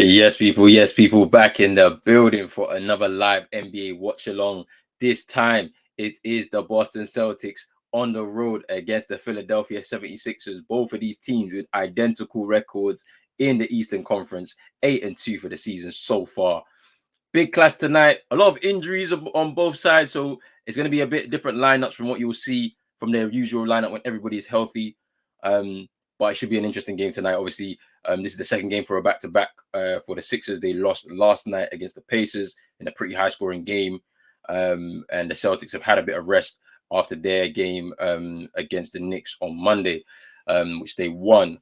Yes, people, back in the building for another live NBA watch along. This time it is the Boston Celtics on the road against the Philadelphia 76ers. Both of these teams with identical records in the Eastern Conference, 8-2 for the season so far. Big clash tonight. A lot of injuries on both sides, so it's going to be a bit different lineups from what you'll see from their usual lineup when everybody's healthy. But it should be an interesting game tonight. Obviously, this is the second game for a back-to-back for the Sixers. They lost last night against the Pacers in a pretty high-scoring game, and the Celtics have had a bit of rest after their game against the Knicks on Monday, which they won.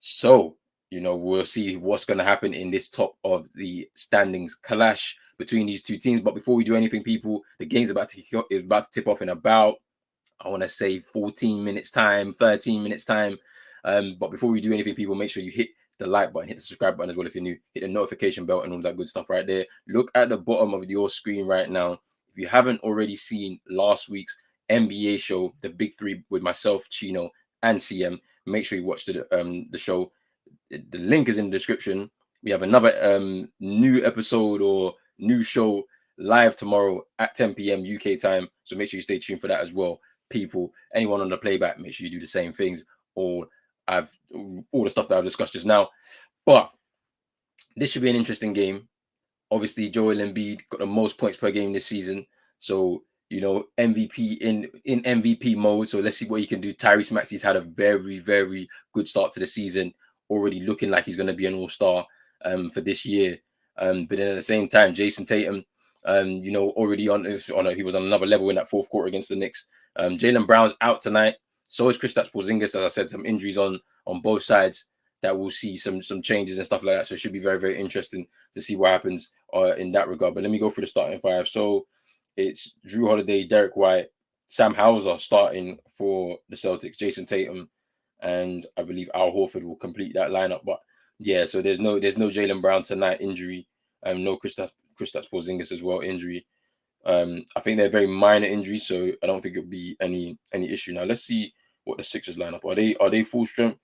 So we'll see what's going to happen in this top of the standings clash between these two teams. But before we do anything, people, the game's about to tip off in about, I want to say 14 minutes time, 13 minutes time. But before we do anything, people, make sure you hit the like button, hit the subscribe button as well if you're new, hit the notification bell and all that good stuff right there. Look at the bottom of your screen right now. If you haven't already seen last week's NBA show, The Big Three, with myself, Chino, and CM, make sure you watch the show. The link is in the description. We have another new episode or new show live tomorrow at 10 p.m. UK time. So make sure you stay tuned for that as well. People, anyone on the playback, make sure you do the same things. Or all the stuff that I've discussed just now. But this should be an interesting game. Obviously, Joel Embiid got the most points per game this season. So, MVP in MVP mode. So let's see what he can do. Tyrese Maxey's had a very, very good start to the season, already looking like he's going to be an all-star for this year. But then at the same time, Jason Tatum, already he was on another level in that fourth quarter against the Knicks. Jaylen Brown's out tonight. So is Kristaps Porzingis. As I said, some injuries on both sides that we'll see some changes and stuff like that. So it should be very, very interesting to see what happens in that regard. But let me go through the starting five. So it's Drew Holiday, Derek White, Sam Hauser starting for the Celtics, Jason Tatum, and I believe Al Horford will complete that lineup. But yeah, so there's no Jaylen Brown tonight, injury. No Kristaps Porzingis as well, injury. I think they're very minor injuries, so I don't think it'll be any issue. Now let's see what the Sixers lineup are. They full strength?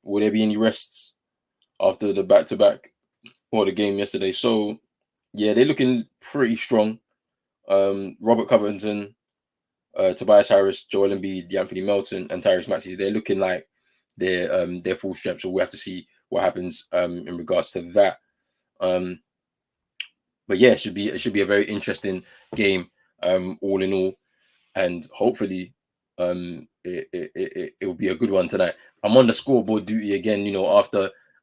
Will there be any rests after the back-to-back or the game yesterday? So yeah, they're looking pretty strong. Robert Covington, Tobias Harris, Joel Embiid, Anthony Melton, and Tyrese Maxey, they're looking like they're full strength. So we'll have to see what happens in regards to that. But yeah, it should be a very interesting game, all in all, and hopefully it will be a good one tonight. I'm on the scoreboard duty again,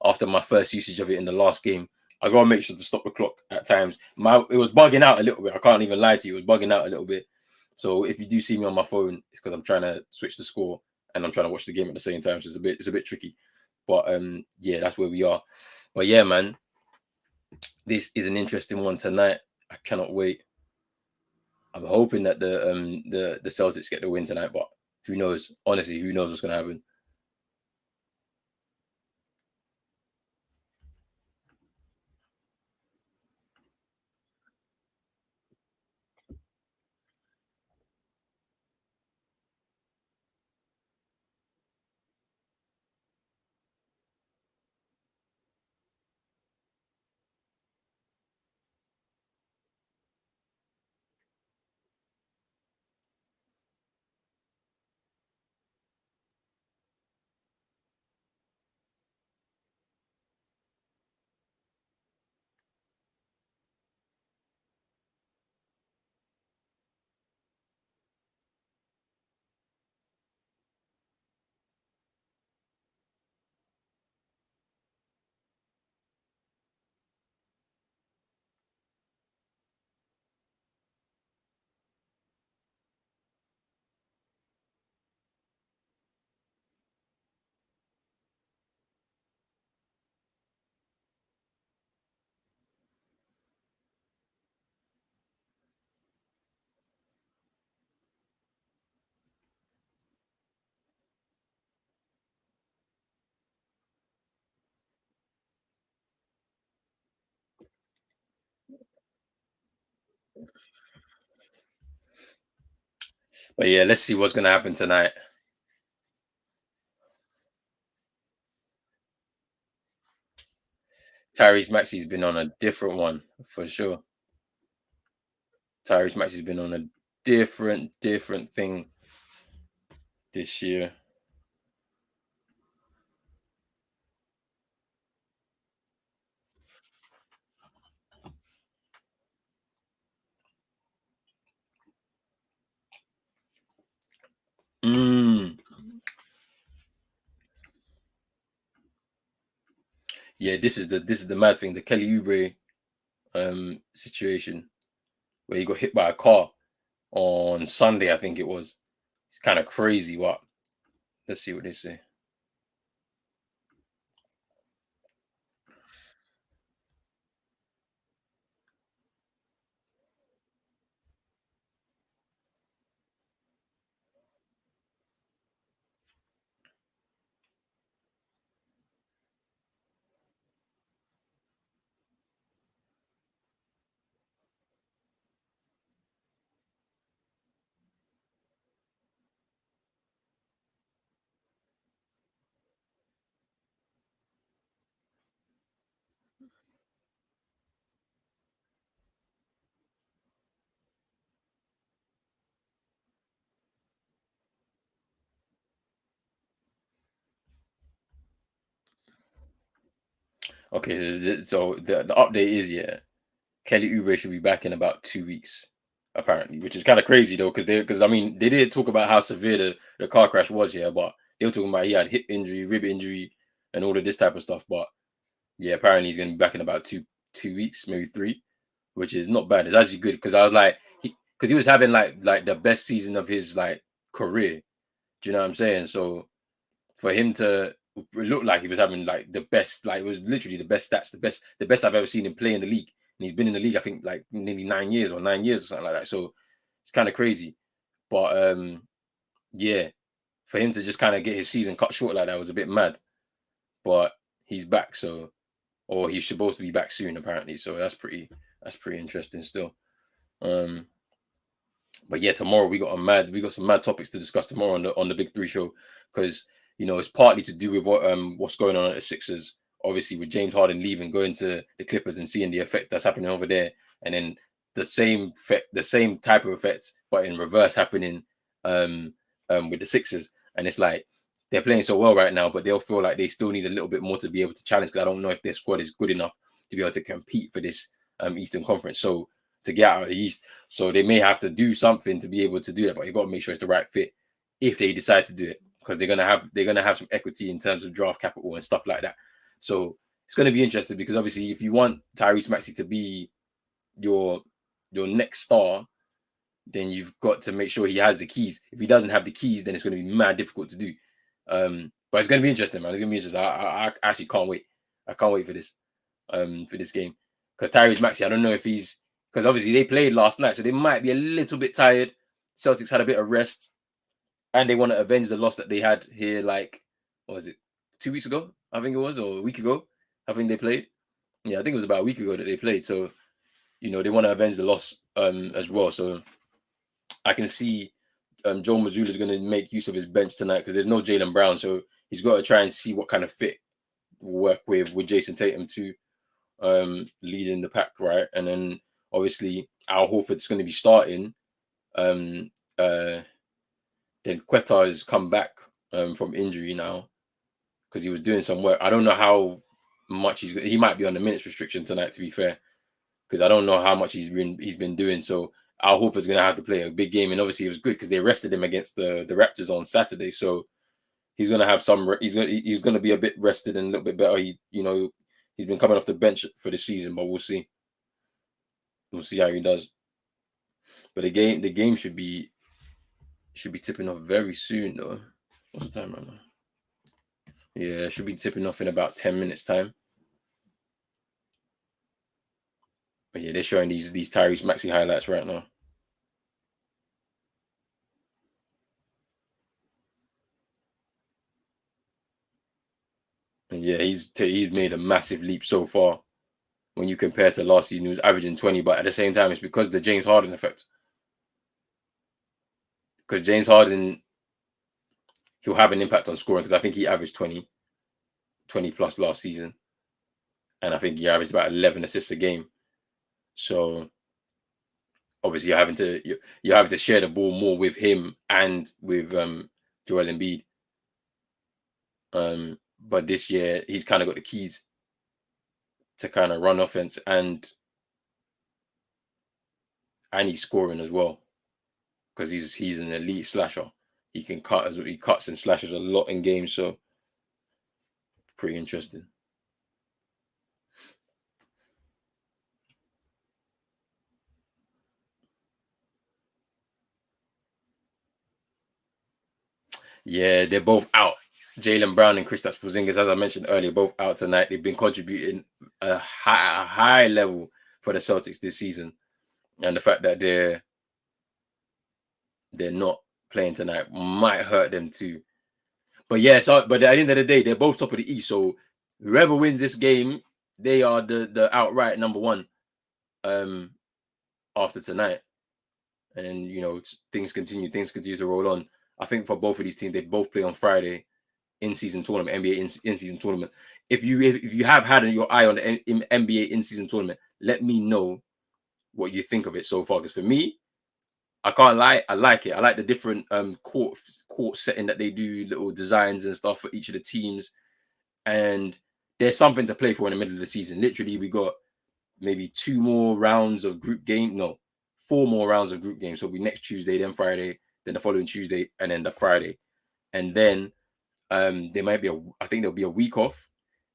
after my first usage of it in the last game. I gotta make sure to stop the clock at times. It was bugging out a little bit. I can't even lie to you, it was bugging out a little bit. So if you do see me on my phone, it's because I'm trying to switch the score and I'm trying to watch the game at the same time. So it's a bit tricky. But yeah, that's where we are. But yeah, man, this is an interesting one tonight. I cannot wait. I'm hoping that the Celtics get the win tonight, but who knows? Honestly, who knows what's going to happen? But yeah, let's see what's going to happen tonight. Tyrese Maxey's been on a different one for sure. Tyrese Maxey's been on a different thing this year. Mm. Yeah, this is the mad thing, the Kelly Oubre situation where he got hit by a car on Sunday, I think it was. It's kind of crazy. What? Let's see what they say. Okay, so the update is, yeah, Kelly Oubre should be back in about 2 weeks, apparently, which is kind of crazy though, because I mean they did talk about how severe the car crash was, yeah, but they were talking about he had hip injury, rib injury, and all of this type of stuff. But yeah, apparently he's gonna be back in about two weeks, maybe three, which is not bad. It's actually good because I was like, because he was having like the best season of his like career. Do you know what I'm saying? So for him to look like he was having like the best, like it was literally the best stats, the best I've ever seen him play in the league. And he's been in the league, I think, like nearly 9 years or 9 years or something like that. So it's kind of crazy. But yeah, for him to just kind of get his season cut short like that was a bit mad. But he's back, so or he's supposed to be back soon, apparently. So that's pretty interesting still. Um, but yeah, tomorrow we got some mad topics to discuss tomorrow on the Big Three show because it's partly to do with what's going on at the Sixers. Obviously, with James Harden leaving, going to the Clippers and seeing the effect that's happening over there, and then the same type of effect, but in reverse happening um, with the Sixers. And it's like they're playing so well right now, but they'll feel like they still need a little bit more to be able to challenge. Because I don't know if their squad is good enough to be able to compete for this Eastern Conference. So to get out of the East. So they may have to do something to be able to do that, but you got to make sure it's the right fit if they decide to do it because they're gonna have some equity in terms of draft capital and stuff like that. So it's gonna be interesting because obviously if you want Tyrese Maxey to be your next star, then you've got to make sure he has the keys. If he doesn't have the keys, then it's gonna be mad difficult to do. But it's gonna be interesting, man. It's gonna be interesting. I actually can't wait. I can't wait for this game because Tyrese Maxey. I don't know if he's because obviously they played last night, so they might be a little bit tired. Celtics had a bit of rest, and they want to avenge the loss that they had here. Like, what was it, 2 weeks ago? I think it was, or a week ago. I think they played. Yeah, I think it was about a week ago that they played. So they want to avenge the loss as well. So I can see Joe Mazzulla is going to make use of his bench tonight because there's no Jaylen Brown, so he's got to try and see what kind of fit will work with Jason Tatum too, leading the pack, right? And then obviously Al Horford's going to be starting. Um, uh, then Quetta has come back from injury now because he was doing some work. I don't know how much he might be on the minutes restriction tonight. To be fair, because I don't know how much he's been doing. So Al Horford's going to have to play a big game, and obviously it was good because they rested him against the Raptors on Saturday. So he's going to have some. He's going to be a bit rested and a little bit better. He's been coming off the bench for the season, but we'll see. We'll see how he does. But the game should be tipping off very soon though. What's the time right now? Yeah, it should be tipping off in about 10 minutes time. But yeah, they're showing these Tyrese Maxey highlights right now. And yeah, he's made a massive leap so far when you compare to last season. He was averaging 20, but at the same time, it's because of the James Harden effect. Because James Harden, he'll have an impact on scoring because I think he averaged 20 plus last season. and I think he averaged about 11 assists a game. So obviously you're having to share the ball more with him and with Joel Embiid. But this year he's kind of got the keys to kind of run offense, and he's scoring as well because he's an elite slasher. He can cut as he cuts and slashes a lot in games, so pretty interesting. Yeah, they're both out. Jaylen Brown and Kristaps Porzingis, as I mentioned earlier, both out tonight. They've been contributing a high level for the Celtics this season, and the fact that they're not playing tonight might hurt them too. But yeah, but at the end of the day, they're both top of the East. So whoever wins this game, they are the outright number one after tonight. And things continue to roll on. I think for both of these teams, they both play on Friday in-season tournament, NBA in-season tournament. If you have had your eye on the NBA in-season tournament, let me know what you think of it so far. Because for me, I can't lie, I like it. I like the different court setting that they do, little designs and stuff for each of the teams. And there's something to play for in the middle of the season. Literally, we got maybe 2 more rounds of group game. No, 4 more rounds of group games. So it'll be next Tuesday, then Friday, then the following Tuesday, and then the Friday. And then there might be I think there'll be a week off.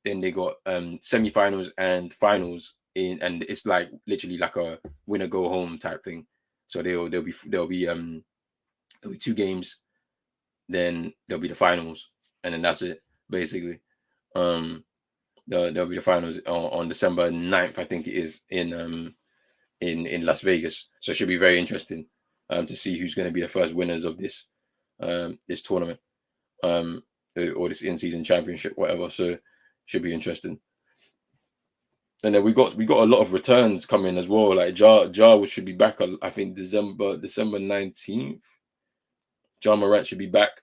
Then they got semifinals and finals and it's like literally like a winner go home type thing. So there'll be 2 games, then there'll be the finals, and then that's it basically. There'll be the finals on December 9th, I think it is, in Las Vegas. So it should be very interesting to see who's going to be the first winners of this tournament or this in-season championship, whatever. So should be interesting. And then we got a lot of returns coming as well. Like Ja should be back. I think December 19th. Ja Morant should be back.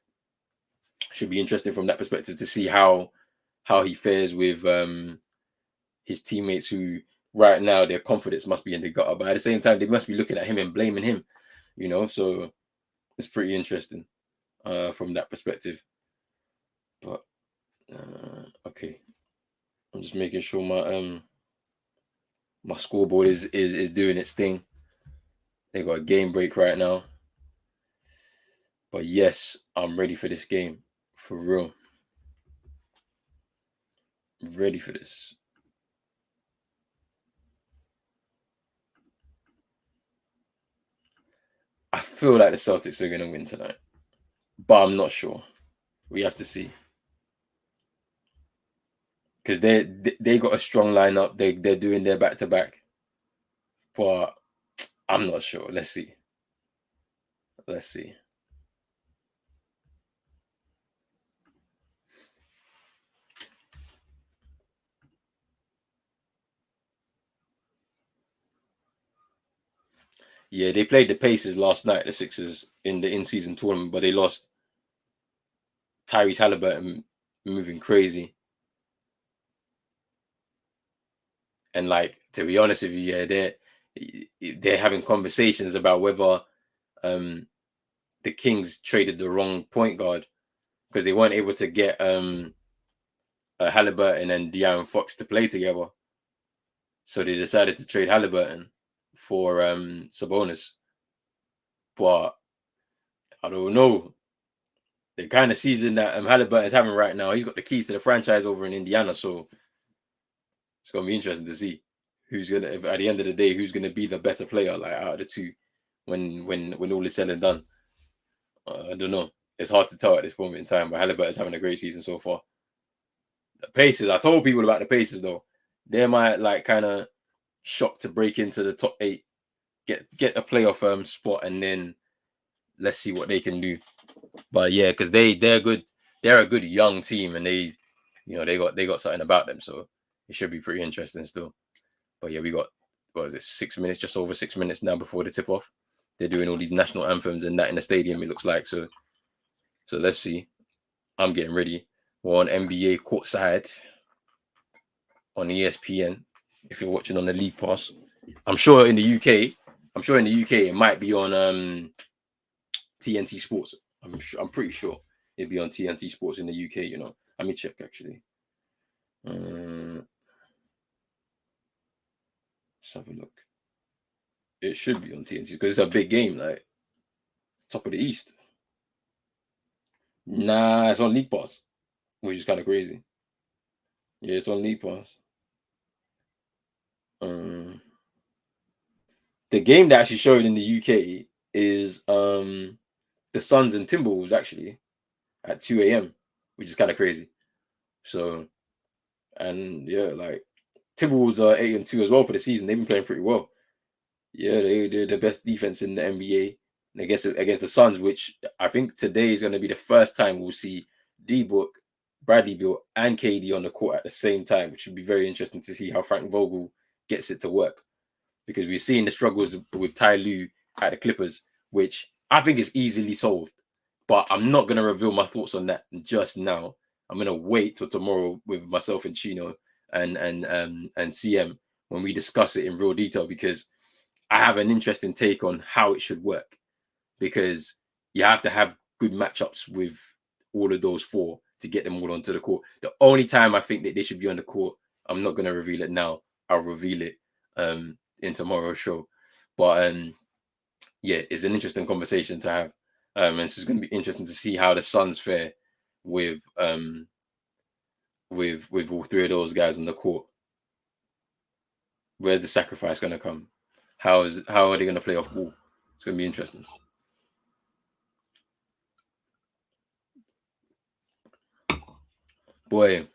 Should be interesting from that perspective to see how he fares with his teammates who right now their confidence must be in the gutter, but at the same time they must be looking at him and blaming him, so it's pretty interesting from that perspective. But okay, I'm just making sure my scoreboard is doing its thing. They got a game break right now, but yes, I'm ready for this game, for real. Ready for this. I feel like the Celtics are going to win tonight, but I'm not sure. We have to see, because they got a strong lineup. They're doing their back to back, but I'm not sure. Let's see. Yeah, they played the Pacers last night, the Sixers, in the in-season tournament, but they lost. Tyrese Halliburton moving crazy. And like, to be honest with you, yeah, they're having conversations about whether the Kings traded the wrong point guard because they weren't able to get Halliburton and De'Aaron Fox to play together. So they decided to trade Halliburton for Sabonis. But I don't know. The kind of season that Halliburton is having right now, he's got the keys to the franchise over in Indiana. So it's going to be interesting to see who's going to, at the end of the day, who's going to be the better player, like out of the two when all is said and done. I don't know. It's hard to tell at this moment in time, but Halliburton's having a great season so far. The Pacers, I told people about the Pacers though. They might like kind of shock to break into the top 8, get a playoff spot, and then let's see what they can do. But yeah, because they're good. They're a good young team, and they got something about them. So it should be pretty interesting still. But yeah, we got, what is it, 6 minutes, just over 6 minutes now before the tip off. They're doing all these national anthems and that in the stadium, it looks like. So let's see. I'm getting ready. We're on NBA courtside. on ESPN. If you're watching on the League Pass, I'm sure in the UK, it might be on TNT Sports. I'm pretty sure it'd be on TNT Sports in the UK. You know, let me check actually. Let's have a look. It should be on TNT because it's a big game, like top of the East. Nah, it's on League Pass, which is kind of crazy. Yeah, it's on League Pass. The game that actually showed in the UK is the Suns and Timberwolves actually at 2 a.m., which is kind of crazy. So, and yeah, like Timberwolves are 8-2 as well for the season. They've been playing pretty well. Yeah, they're the best defense in the NBA. And against the Suns, which I think today is going to be the first time we'll see D-Book, Bradley Beal, and KD on the court at the same time, which would be very interesting to see how Frank Vogel gets it to work. Because we've seen the struggles with Ty Lue at the Clippers, which I think is easily solved. But I'm not going to reveal my thoughts on that just now. I'm going to wait till tomorrow with myself and Chino and CM when we discuss it in real detail, because I have an interesting take on how it should work, because you have to have good matchups with all of those four to get them all onto the court. The only time I think that they should be on the court, I'm not going to reveal it now. I'll reveal it in tomorrow's show. But yeah, it's an interesting conversation to have. And it's just going to be interesting to see how the Suns fare with all three of those guys on the court. Where's the sacrifice going to come? How are they going to play off ball? It's going to be interesting. Boy,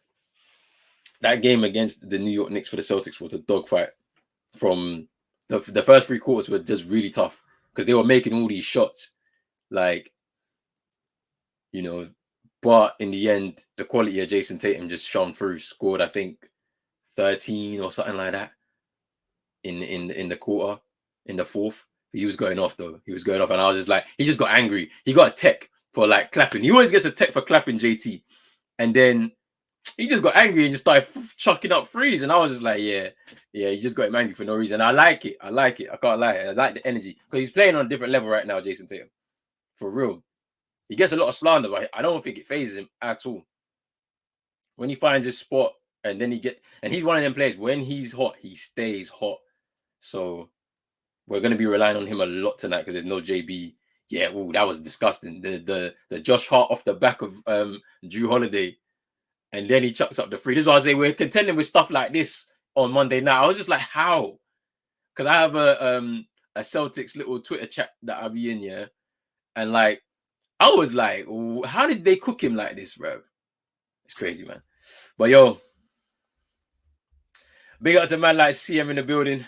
that game against the New York Knicks for the Celtics was a dogfight. From the first three quarters were just really tough because they were making all these shots, like, you know, but in the end, the quality of Jason Tatum just shone through. Scored, I think, 13 or something like that in the quarter, in the fourth. He was going off though. He was going off, and I was just like, he just got angry. He got a tech for like clapping. He always gets a tech for clapping JT, and then he just got angry and just started chucking up threes, and I was just like, yeah, he just got him angry for no reason. I like it. I can't lie. I like the energy because he's playing on a different level right now, Jason Tatum. For real. He gets a lot of slander, but I don't think it phases him at all. When he finds his spot, and then he's one of them players, when he's hot, he stays hot. So we're going to be relying on him a lot tonight because there's no JB. Yeah, ooh, that was disgusting. The Josh Hart off the back of Drew Holiday, and then he chucks up the free. This is why I say we're contending with stuff like this on Monday night. I was just like, how? Because I have a Celtics little Twitter chat that I'll be in, yeah, and like I was like, how did they cook him like this, bro? It's crazy, man. But yo, big up to man like CM in the building.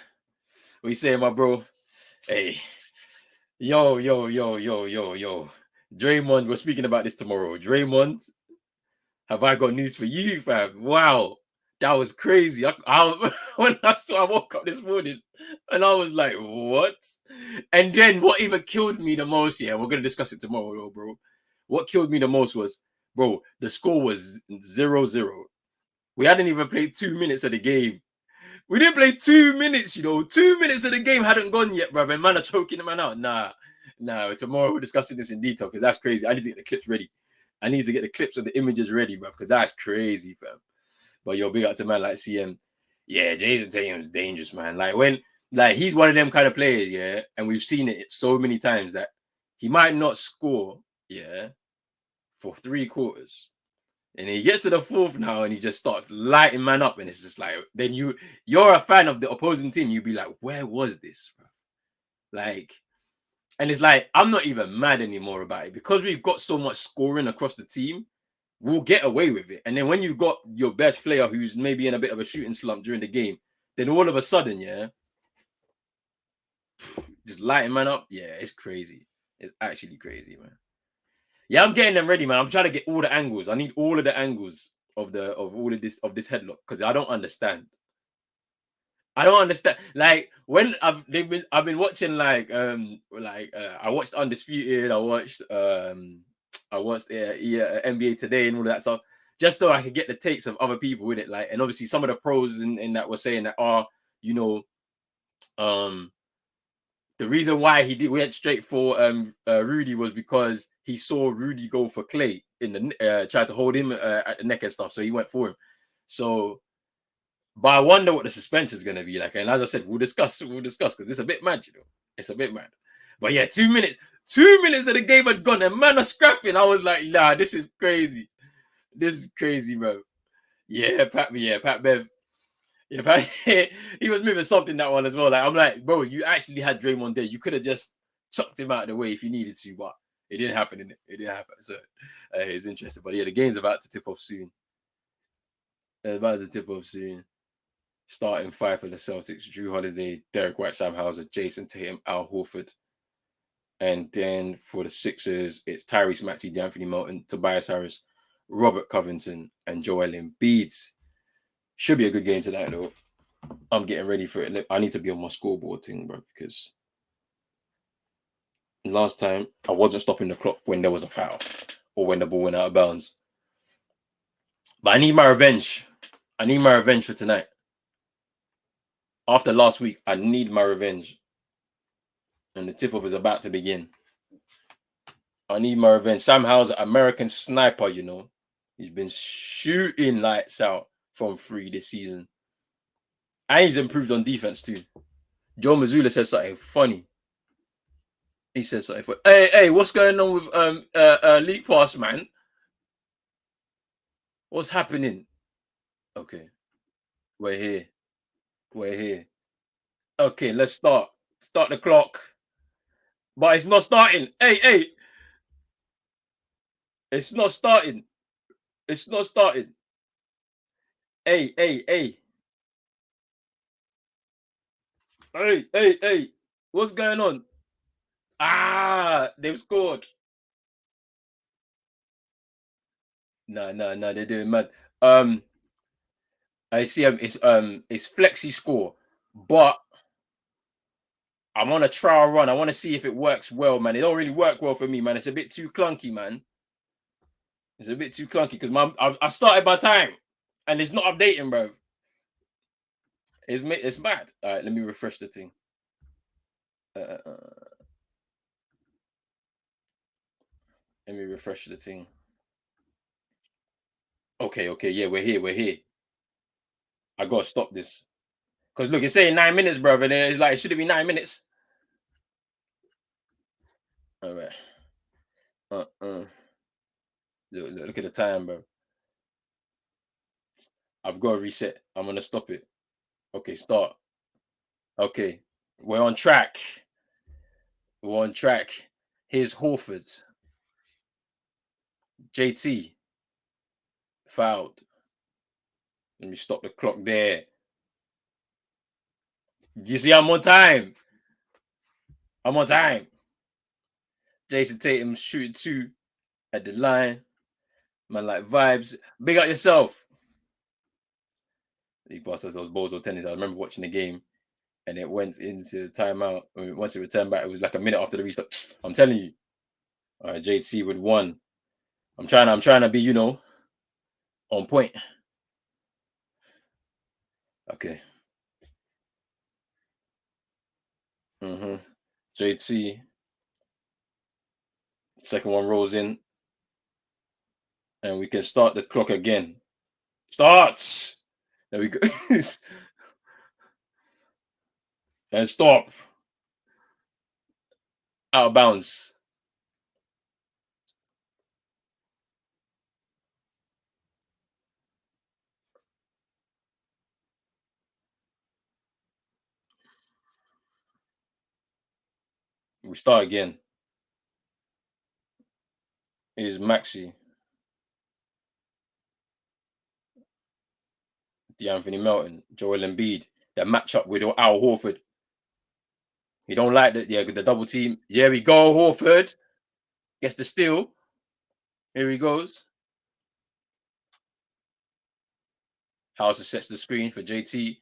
What you saying, my bro? Hey, yo. Draymond, we're speaking about this tomorrow. Draymond, have I got news for you, fam? Wow, that was crazy. When I woke up this morning and I was like, what? And then what even killed me the most, yeah, we're going to discuss it tomorrow, though, bro. What killed me the most was, bro, the score was 0-0. We hadn't even played 2 minutes of the game. We didn't play 2 minutes, 2 minutes of the game hadn't gone yet, bro. And man are choking the man out. Nah. Tomorrow we're discussing this in detail because that's crazy. I need to get the clips ready. I need to get the clips of the images ready, bro, because that's crazy, fam. But yo, big up to man like CM. Yeah, Jason Tatum's dangerous, man. Like he's one of them kind of players, yeah, and we've seen it so many times that he might not score, yeah, for 3 quarters. And he gets to the fourth now and he just starts lighting man up. And it's just like, then you're a fan of the opposing team. You'd be like, where was this, bro? Like, and it's like, I'm not even mad anymore about it because we've got so much scoring across the team. We'll get away with it. And then when you've got your best player who's maybe in a bit of a shooting slump during the game, then all of a sudden, yeah, just lighting man up. Yeah, it's crazy. It's actually crazy, man. Yeah, I'm getting them ready, man. I'm trying to get all the angles. I need all of the angles of this headlock because I don't understand. Like when I've been watching I watched Undisputed. I watched NBA Today and all that stuff. just so I could get the takes of other people with it. Like, and obviously some of the pros in that were saying that are, you know, um the reason why went straight for Rudy was because he saw Rudy go for Clay in the tried to hold him at the neck and stuff, so he went for him. So, but I wonder what the suspension is going to be like. And as I said, we'll discuss because it's a bit mad, you know, it's a bit mad. But yeah, 2 minutes of the game had gone, and man are scrapping. I was like, nah, this is crazy. This is crazy, bro. Yeah, Pat Bev. Yeah, Pat, he was moving something that one as well. Like, I'm like, bro, you actually had Draymond there. You could have just chucked him out of the way if you needed to, but it didn't happen. It didn't happen. So it's interesting. But yeah, the game's about to tip off soon. It's about to tip off soon. Starting five for the Celtics: Drew Holiday, Derek White, Sam Hauser, Jason Tatum, Al Horford. And then for the Sixers, it's Tyrese Maxey, D'Anthony Melton, Tobias Harris, Robert Covington, and Joel Embiid. Should be a good game tonight, though. I'm getting ready for it. I need to be on my scoreboard thing, bro, because last time I wasn't stopping the clock when there was a foul or when the ball went out of bounds. But I need my revenge. I need my revenge for tonight. After last week, I need my revenge. And the tip-off is about to begin. I need my revenge. Sam Hauser, American sniper, you know. He's been shooting lights out from three this season. And he's improved on defense too. Joe Mazzulla said something funny. He said something funny. Hey, what's going on with League Pass, man? What's happening? Okay. We're here. We're here. Okay, let's start. Start the clock. But it's not starting. Hey. It's not starting. It's not starting. Hey. Hey. What's going on? Ah, they've scored. No, they're doing mad. I see it's flexi score, but I'm on a trial run. I want to see if it works well, man. It don't really work well for me, man. It's a bit too clunky, man. It's a bit too clunky because I started my time and it's not updating, bro. It's mad. All right, let me refresh the thing. Let me refresh the thing. Okay, yeah, we're here. I gotta stop this because look, it's saying 9 minutes, bro. And it's like it should be 9 minutes. All right. Look at the time, bro. I've got to reset. I'm gonna stop it. Okay, start. Okay, we're on track. We're on track. Here's Horford. JT fouled. Let me stop the clock there. You see, I'm on time. I'm on time. Jason Tatum shooting two at the line. Man, like vibes. Big up yourself. He passed us those balls of tennis. I remember watching the game and it went into timeout. Once it returned back, it was like a minute after the restart. I'm telling you. All right, JT with one. I'm trying to be, you know, on point. Okay. JT. Second one rolls in. And we can start the clock again. Starts. There we go. And stop. Out of bounds. We start again. Is Maxi. D'Anthony Melton. Joel Embiid. That matchup with Al Horford. He don't like the double team. Here we go, Horford. Gets the steal. Here he goes. Hauser sets the screen for JT.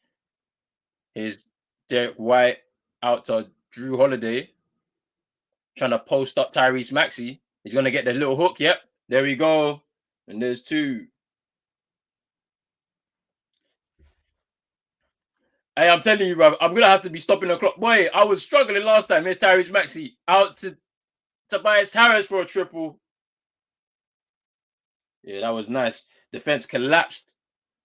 Here's Derek White out to Drew Holiday. Trying to post up Tyrese Maxey. He's going to get the little hook. Yep. There we go. And there's two. Hey, I'm telling you, bro, I'm gonna have to be stopping the clock. Boy, I was struggling last time. It's Tyrese Maxey out to Tobias Harris for a triple. Yeah, that was nice. Defense collapsed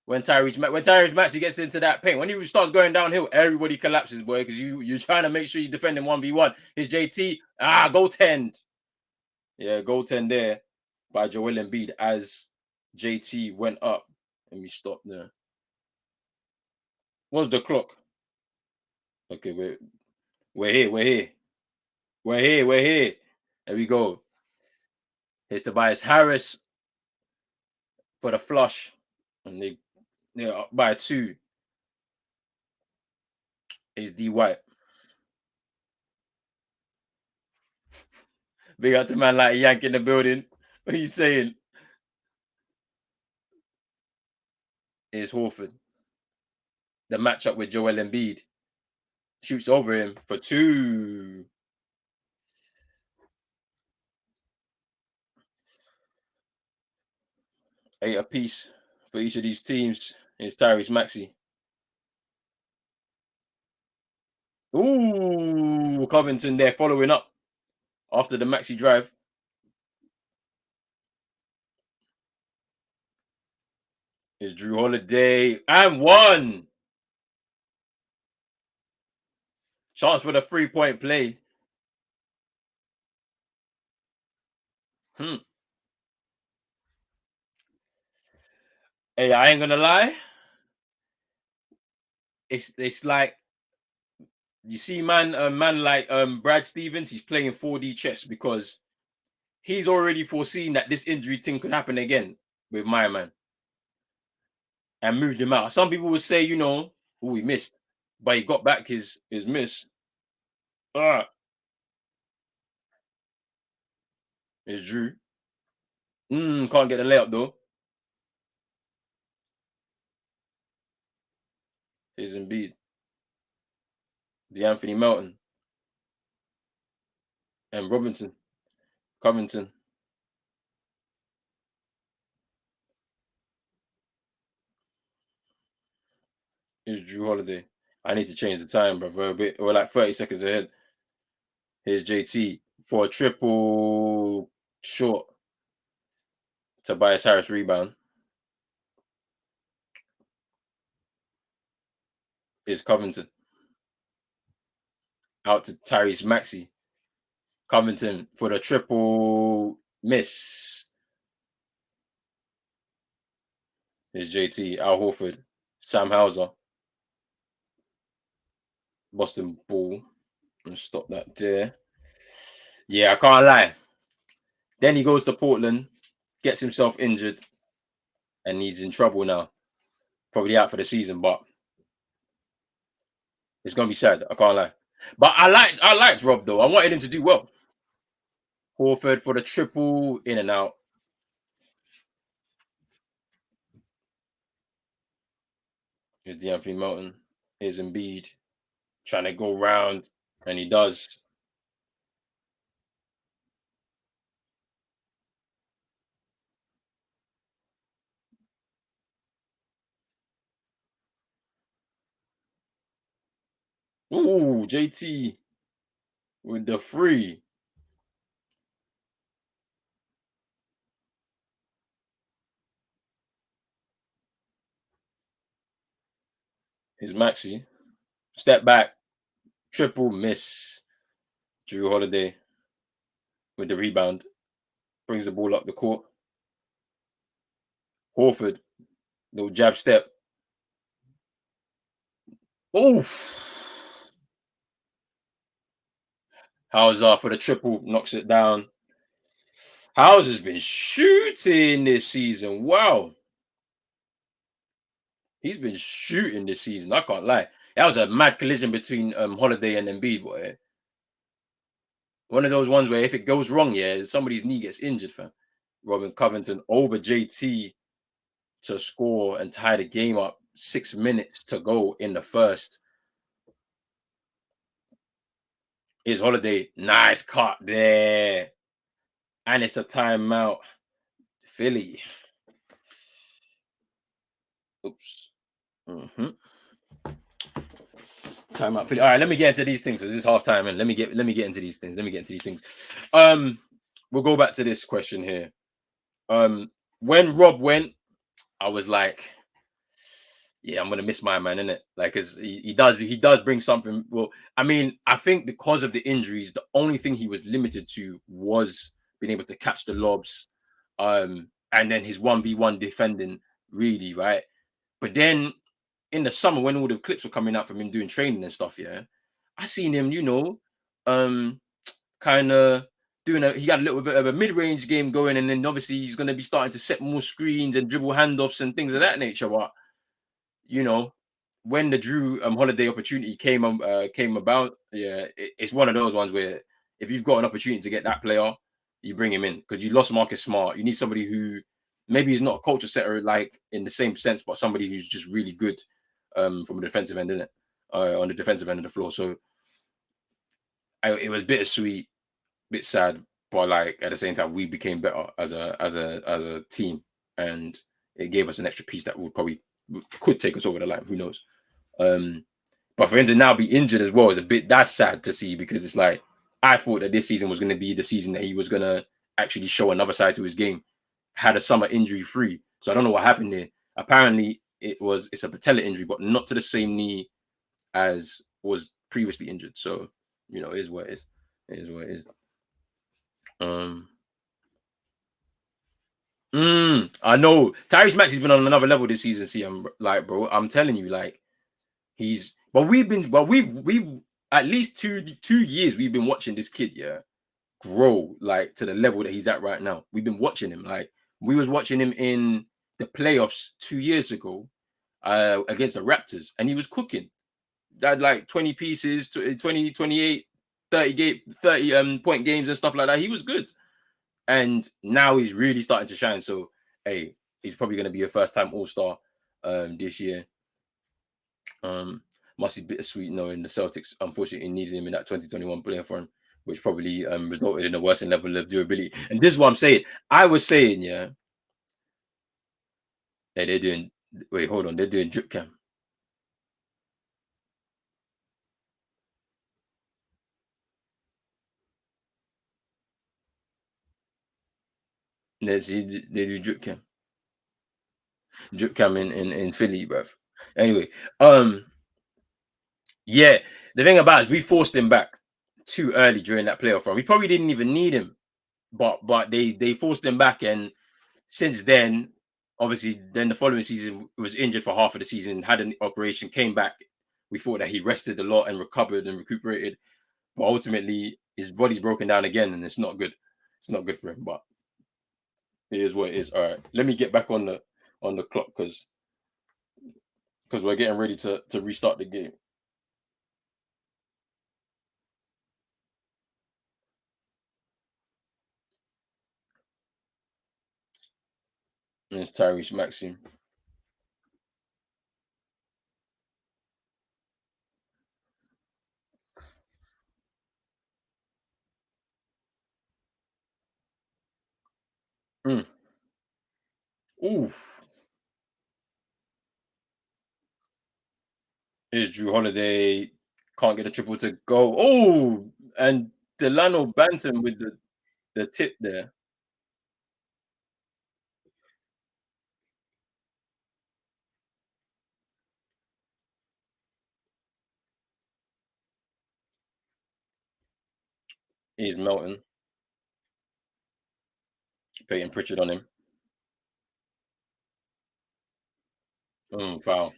when Tyrese Maxey gets into that paint. When he starts going downhill, everybody collapses, boy, because you're trying to make sure you defend him 1v1. His JT, goaltend. Yeah, goaltend there by Joel Embiid as JT went up. Let me stop there. What's the clock? Okay, we're here, we're here. We're here, we're here. There we go. Here's Tobias Harris for the flush. And they're up by 2. Here's D White. Big up to man like Yank in the building. What are you saying? Here's Horford. The matchup with Joel Embiid. Shoots over him for 2. 8 apiece for each of these teams. Here's Tyrese Maxey. Ooh, Covington there following up after the Maxey drive. Here's Drew Holiday and 1. Chance for the 3-point play. Hey, I ain't gonna lie. It's like you see, man, a man like Brad Stevens, he's playing 4D chess because he's already foreseen that this injury thing could happen again with my man and moved him out. Some people would say, oh, he missed, but he got back his miss. It's Drew. Can't get the layup though. Here's Embiid. DeAnthony Melton and Robinson. Covington. Here's Drew Holiday. I need to change the time, bro. We're like 30 seconds ahead. Here's JT for a triple short. Tobias Harris rebound. Is Covington. Out to Tyrese Maxey. Covington for the triple miss. Here's JT. Al Horford. Sam Hauser. Boston ball. And stop that there. Yeah, I can't lie. Then he goes to Portland, gets himself injured, and he's in trouble now. Probably out for the season, but it's gonna be sad. I can't lie. But I liked Rob though. I wanted him to do well. Horford for the triple, in and out. Here's DeAnthony Melton. Here's Embiid trying to go round, and he does. Ooh, JT with the free. Here's Maxey. Step back. Triple miss. Drew Holiday with the rebound. Brings the ball up the court. Horford. Little jab step. Oof. Hauser for the triple. Knocks it down. Hauser's been shooting this season. Wow. He's been shooting this season. I can't lie. That was a mad collision between Holiday and Embiid, boy. One of those ones where if it goes wrong, yeah, somebody's knee gets injured, fam. Robin Covington over JT to score and tie the game up. 6 minutes to go in the first. Here's Holiday. Nice cut there. And it's a timeout. Philly. Oops. Time out. All right, let me get into these things. So this is half time, and let me get into these things. Let me get into these things. Um, we'll go back to this question here. When Rob went, I was like, yeah, I'm gonna miss my man, innit? Like, cause he does bring something. Well, I mean, I think because of the injuries, the only thing he was limited to was being able to catch the lobs, and then his 1v1 defending, really, right? But then in the summer, when all the clips were coming out from him doing training and stuff, yeah, I seen him, um, kind of doing he got a little bit of a mid-range game going, and then obviously he's gonna be starting to set more screens and dribble handoffs and things of that nature. But you know, when the Drew Holiday opportunity came about, yeah, it's one of those ones where if you've got an opportunity to get that player, you bring him in because you lost Marcus Smart. You need somebody who maybe is not a culture setter like in the same sense, but somebody who's just really good from a defensive end, isn't it? On the defensive end of the floor. So it was bittersweet, bit sad, but like at the same time, we became better as a team, and it gave us an extra piece that would probably could take us over the line. Who knows? Um, but for him to now be injured as well is a bit that's sad to see because it's like I thought that this season was going to be the season that he was going to actually show another side to his game. Had a summer injury free, so I don't know what happened there. Apparently, it's a patella injury, but not to the same knee as was previously injured. So it is what it is. It is what it is. Um, I know Tyrese Maxey's been on another level this season. See, I'm like, bro, I'm telling you, like, we've at least two years we've been watching this kid, yeah, grow like to the level that he's at right now. We've been watching him. Like we was watching him in the playoffs 2 years ago, against the Raptors, and he was cooking. That like 20 pieces, 20, 28, 30 game, 30 point games and stuff like that. He was good. And now he's really starting to shine. So hey, he's probably gonna be a first time all-star this year. Um, must be bittersweet knowing the Celtics unfortunately needed him in that 2021 playoff run, which probably resulted in a worsened level of durability. And this is what I'm saying. I was saying, yeah, hey, they're doing. Wait, hold on, they're doing drip cam. They do drip cam in Philly, bruv. Anyway, um, yeah, the thing about it is we forced him back too early during that playoff run. We probably didn't even need him, but they forced him back, and since then, obviously, then the following season was injured for half of the season, had an operation, came back. We thought that he rested a lot and recovered and recuperated, but ultimately his body's broken down again, and it's not good. It's not good for him, but it is what it is. All right, let me get back on the clock because we're getting ready to restart the game. And it's Tyrese Maxey. Mm. Oof. Is Drew Holiday can't get a triple to go? Oh, and Delano Banton with the tip there. He's melting. Peyton Pritchard on him. Foul.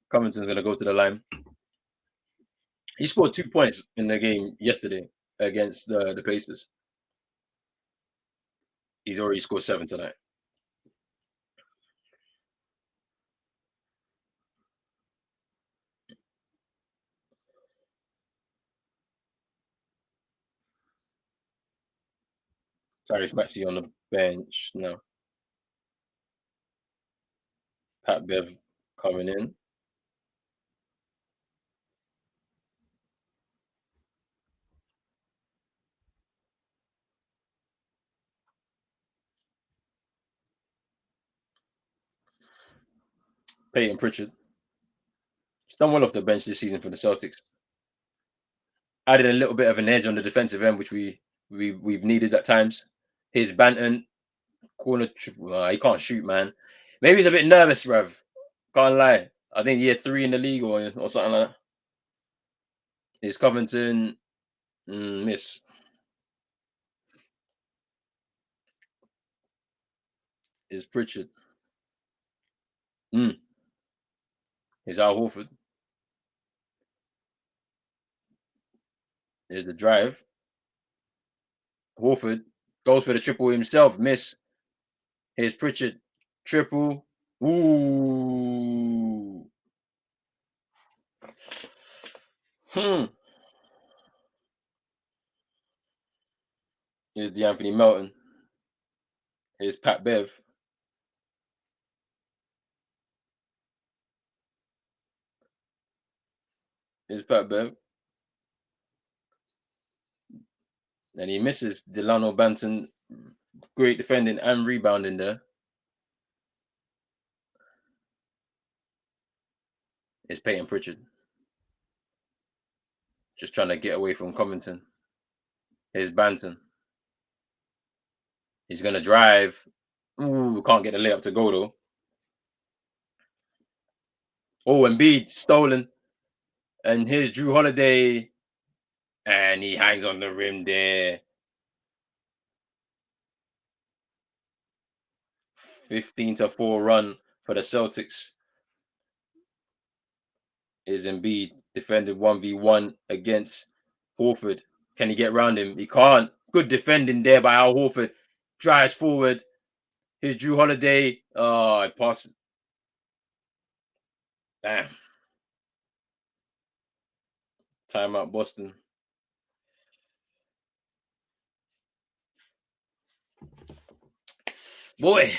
Covington's gonna go to the line. He scored 2 points in the game yesterday against the Pacers. He's already scored seven tonight. Tyrese Maxey on the bench now. Pat Bev coming in. Peyton Pritchard. He's done well off the bench this season for the Celtics. Added a little bit of an edge on the defensive end, which we've needed at times. His Banton corner, he can't shoot, man. Maybe he's a bit nervous, bruv. Can't lie. I think year 3 in the league or something like that. His Covington, miss. Is Pritchard. Is Al Horford. There's the drive. Horford goes for the triple himself. Miss. Here's Pritchard. Triple. Ooh. Here's DeAnthony Melton. Here's Pat Bev. Here's Pat Bev. And he misses Delano Banton. Great defending and rebounding there. It's Peyton Pritchard. Just trying to get away from Covington. Here's Banton. He's going to drive. Ooh, can't get the layup to go, though. Oh, Embiid, stolen. And here's Drew Holiday. And he hangs on the rim there. 15-4 run for the Celtics. Is Embiid defended 1v1 against Horford. Can he get around him? He can't. Good defending there by Al Horford. Drives forward. Here's Drew Holiday. Oh, I passed. Damn. Timeout, Boston. Boy.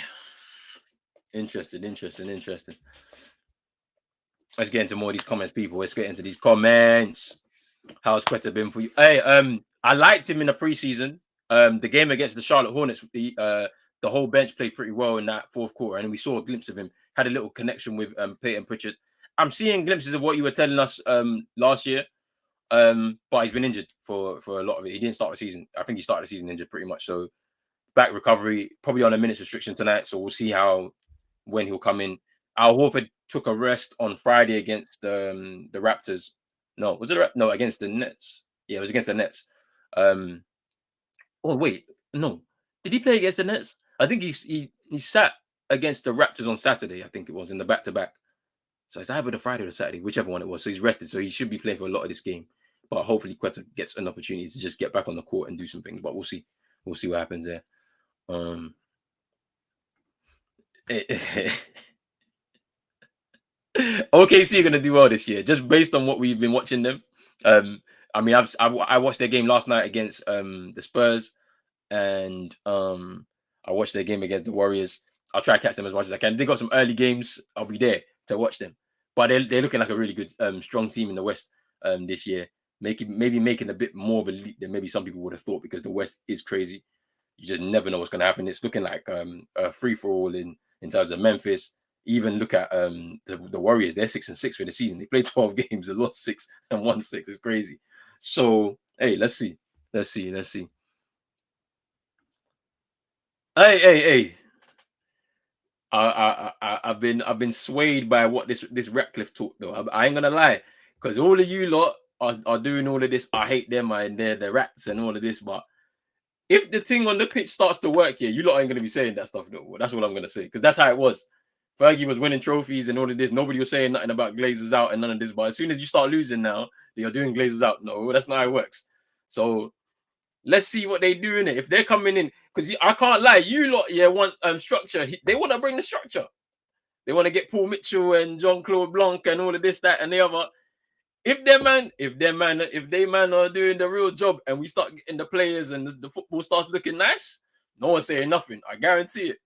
Interesting. Let's get into more of these comments, people. Let's get into these comments. How's Quetta been for you? Hey, I liked him in the preseason. The game against the Charlotte Hornets, the whole bench played pretty well in that fourth quarter, and we saw a glimpse of him. Had a little connection with Peyton Pritchard. I'm seeing glimpses of what you were telling us last year, but he's been injured for a lot of it. He didn't start the season. I think he started the season injured pretty much. So back recovery, probably on a minutes restriction tonight. So we'll see when he'll come in. Al Horford took a rest on Friday against the Raptors. No, was it no against the Nets? Yeah, it was against the Nets. Oh wait, no. Did he play against the Nets? I think he sat against the Raptors on Saturday. I think it was in the back-to-back. So it's either the Friday or the Saturday, whichever one it was. So he's rested, so he should be playing for a lot of this game. But hopefully Quetta gets an opportunity to just get back on the court and do some things. But we'll see. We'll see what happens there. OKC are gonna do well this year, just based on what we've been watching them. I mean, I watched their game last night against the Spurs, and I watched their game against the Warriors. I'll try to catch them as much as I can. They got some early games. I'll be there to watch them. But they're looking like a really good, strong team in the West this year. Maybe making a bit more of a leap than maybe some people would have thought, because the West is crazy. You just never know what's going to happen. It's looking like a free for all in terms of Memphis. Even look at the Warriors. They're 6-6 for the season. They played 12 games. They lost 6 and won 6. It's crazy. So hey, let's see. Hey. I've been swayed by what this Ratcliffe talk though. I ain't gonna lie, because all of you lot are doing all of this. I hate them and they're the rats and all of this. But if the thing on the pitch starts to work here, you lot ain't gonna be saying that stuff no more. That's what I'm gonna say, because that's how it was. Fergie was winning trophies and all of this. Nobody was saying nothing about Glazers out and none of this. But as soon as you start losing now, you're doing Glazers out. No, that's not how it works. So let's see what they do in it. If they're coming in, because I can't lie, you lot want structure. They want to bring the structure. They want to get Paul Mitchell and Jean-Claude Blanc and all of this, that, and the other. If they man are doing the real job and we start getting the players and the football starts looking nice, no one's saying nothing. I guarantee it.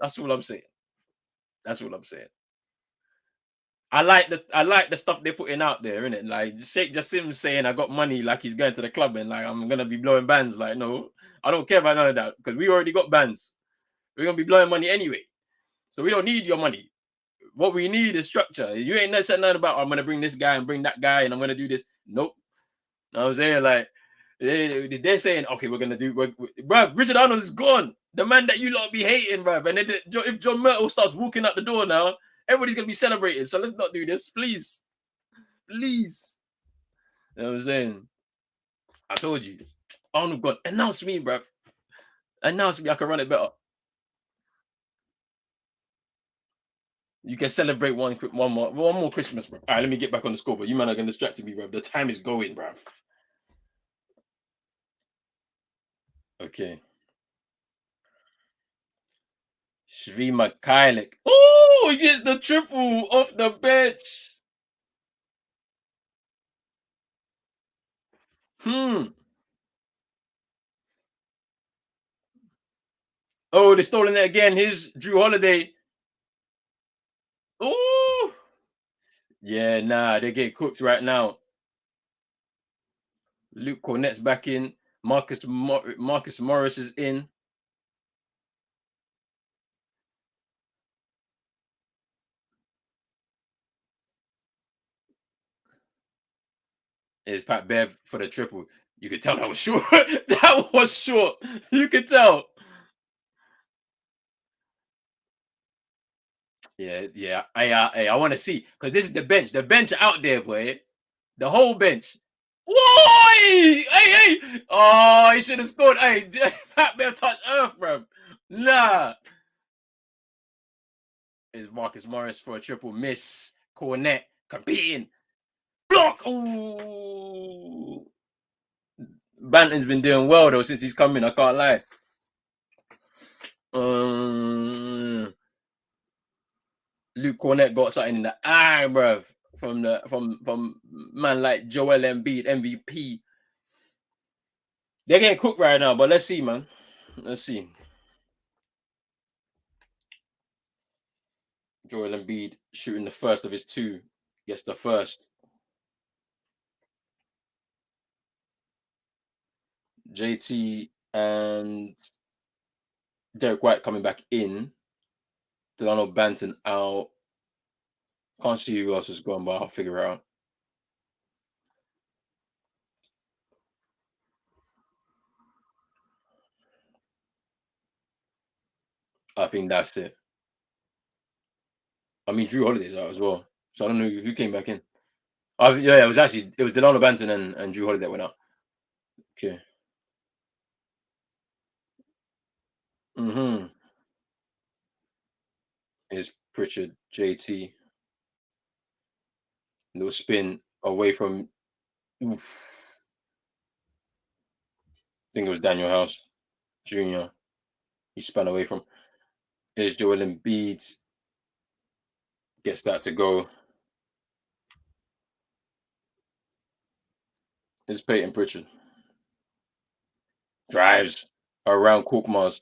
That's what I'm saying. I like the stuff they're putting out there, innit? Like Sheikh Jassim saying I got money, like he's going to the club and like I'm gonna be blowing bands. Like, no, I don't care about none of that, because we already got bands. We're gonna be blowing money anyway. So we don't need your money. What we need is structure. You ain't said nothing about, I'm gonna bring this guy and bring that guy and I'm gonna do this. Nope. You know what I'm saying? Like they're saying, okay, we're gonna do bruv, Richard Arnold is gone. The man that you lot be hating, bruv. And then if John Myrtle starts walking out the door now, everybody's gonna be celebrating. So let's not do this, please. Please. You know what I'm saying? I told you. Arnold gone. Announce me, bruv. Announce me. I can run it better. You can celebrate one more Christmas, bro. All right, let me get back on the score, but you man are gonna distract me, bro. The time is going, bro. Okay. Shri Mikhailuk. Oh, just the triple off the bench. Oh, they're stolen it again. Here's Drew Holiday. Oh, yeah, nah, they get cooked right now. Luke Cornett's back in. Marcus Morris is in. Is Pat Bev for the triple. You could tell that was short. That was short. You could tell. Yeah. I want to see because this is the bench. The bench out there, boy. The whole bench. Whoa! Hey! Oh, he should have scored. Hey, Pat Bev touch earth, bro. Nah. Is Marcus Morris for a triple miss. Cornet competing. Block. Ooh. Banton's been doing well though since he's come in. I can't lie. Luke Cornet got something in the eye, bruv, from man like Joel Embiid, MVP. They're getting cooked right now, but let's see, man. Let's see. Joel Embiid shooting the first of his two. Gets the first. JT and Derek White coming back in. Delano Banton out. Can't see who else is gone, but I'll figure it out. I think that's it. I mean, Drew Holiday's out as well, so I don't know who came back in. Yeah, it was Delano Banton and Drew Holiday went out. Okay. Mm-hmm. Is Pritchard, JT. No spin away from. Oof, I think it was Daniel House Jr. He spun away from. Is Joel Embiid gets that to go. Is Peyton Pritchard drives around Korkmaz.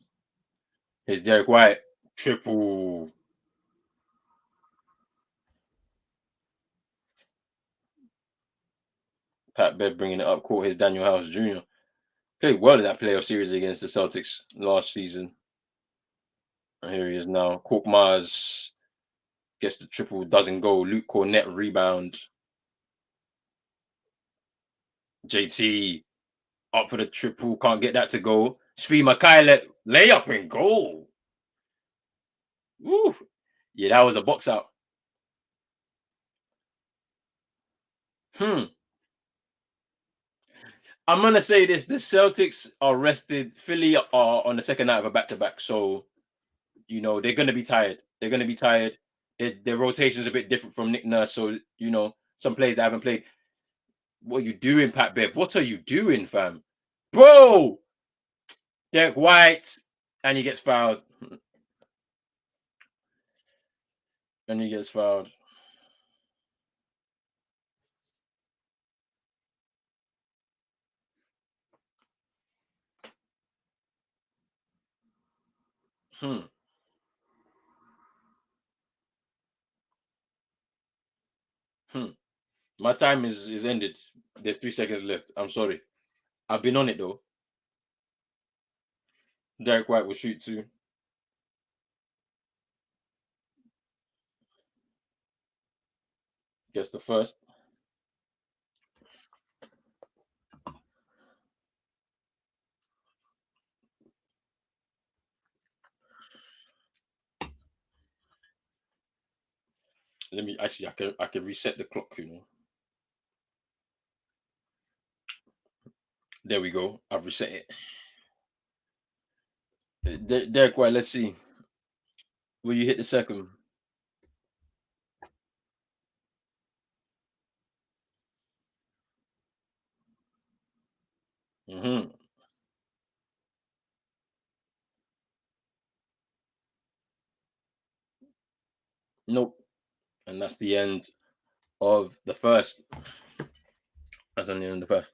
Is Derek White triple. Pat Bev bringing it up. Caught his Daniel House Jr. Played well in that playoff series against the Celtics last season. And here he is now. Korkmaz gets the triple, doesn't go. Luke Cornett rebound. JT up for the triple, can't get that to go. Svi Mikhailuk layup and goal. Woo. Yeah, that was a box out. I'm gonna say this: the Celtics are rested. Philly are on the second night of a back-to-back, so they're gonna be tired. They're gonna be tired. Their rotation's a bit different from Nick Nurse, so some players that haven't played. What are you doing, Pat Bev? What are you doing, fam? Bro, Derek White, and he gets fouled. And he gets fouled. Hmm. Hmm. My time is ended. There's 3 seconds left. I'm sorry. I've been on it though. Derek White will shoot two. Gets the first. Let me actually. I can reset the clock. There we go. I've reset it. Derek White. Let's see. Will you hit the second? Mm-hmm. Nope. And that's the end of the first. That's on the end of the first.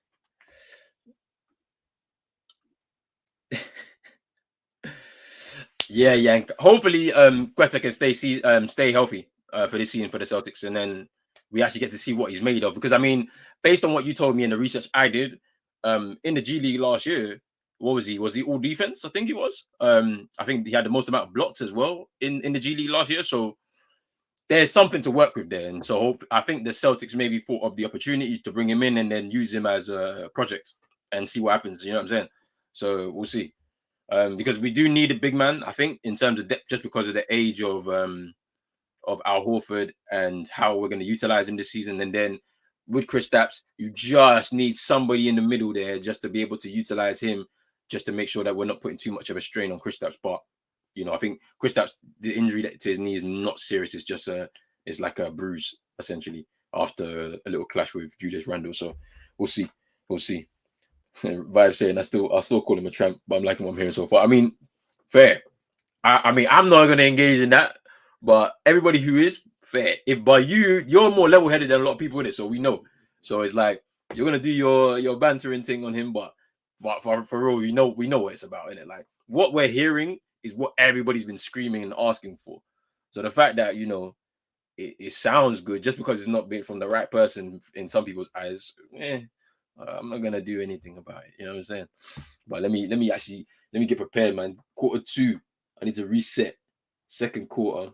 Yeah, yeah. Hopefully, Quetta can stay healthy for this season for the Celtics, and then we actually get to see what he's made of. Because I mean, based on what you told me and the research I did, in the G League last year, what was he? Was he all defense? I think he was. I think he had the most amount of blocks as well in the G League last year. So there's something to work with there, and so I think the Celtics maybe thought of the opportunity to bring him in and then use him as a project and see what happens. You know what I'm saying? So we'll see. Because we do need a big man, I think, in terms of depth, just because of the age of Al Horford and how we're going to utilize him this season. And then with Chris Stapps, you just need somebody in the middle there just to be able to utilize him, just to make sure that we're not putting too much of a strain on Chris Stapps. But I think Chris Stapps, the injury to his knee is not serious. It's just it's like a bruise essentially after a little clash with Julius Randle. So we'll see, we'll see. Vibe saying I still call him a tramp, but I'm liking what I'm hearing so far. I mean, fair. I mean, I'm not gonna engage in that, but everybody who is fair. If by you're more level headed than a lot of people in it, so we know. So it's like you're gonna do your bantering thing on him, but for real, we know what it's about, innit? Like what we're hearing is what everybody's been screaming and asking for. So the fact that it sounds good just because it's not been from the right person in some people's eyes, I'm not gonna do anything about it. You know what I'm saying? But let me get prepared, man. Quarter two, I need to reset. Second quarter,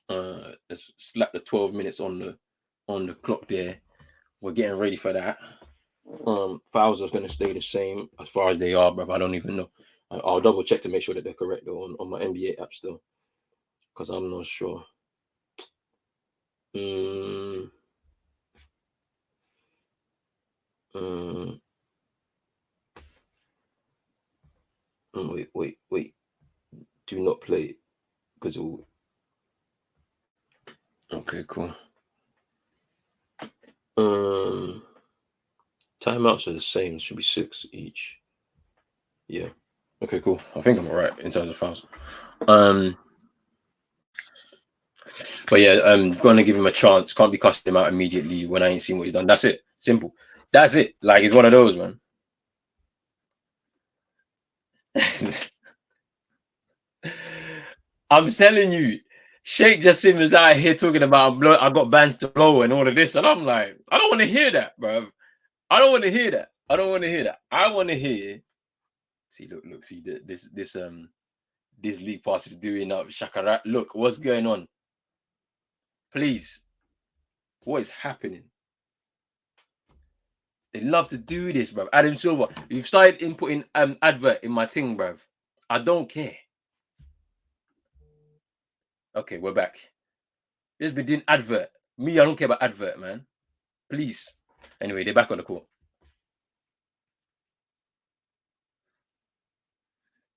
let's slap the 12 minutes on the clock there. We're getting ready for that. Fouls are gonna stay the same as far as they are, bro. I don't even know. I'll double check to make sure that they're correct though on my NBA app still, because I'm not sure. Mm, mm, wait. Do not play because it will. Okay, cool. Um, Timeouts are the same. It should be 6 each. Yeah. Okay, cool. I think I'm alright in terms of fouls. Um, but yeah, I'm gonna give him a chance. Can't be cussing him out immediately when I ain't seen what he's done. That's it. Simple. That's it. Like it's one of those, man. I'm telling you, Sheikh Jassim is out here talking about I got bands to blow and all of this, and I'm like, I don't want to hear that, bro. I don't want to hear that. I don't want to hear that. I want to hear. See, look, see this league pass is doing up Shakara. Look, what's going on? Please, what is happening? They love to do this, bro. Adam Silver, you've started inputting advert in my thing, bro. I don't care. Okay, we're back. Just be doing advert. Me, I don't care about advert, man. Please. Anyway, they're back on the call.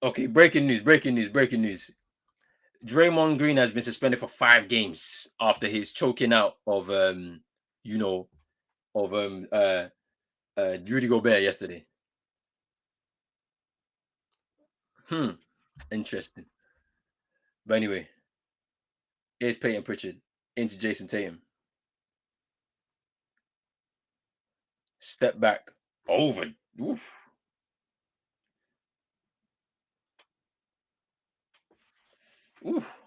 Okay, breaking news. Draymond Green has been suspended for 5 games after his choking out of you know, of Rudy Gobert yesterday. Hmm. Interesting. But anyway, here's Peyton Pritchard into Jason Tatum. Step back over. Oof. Oof.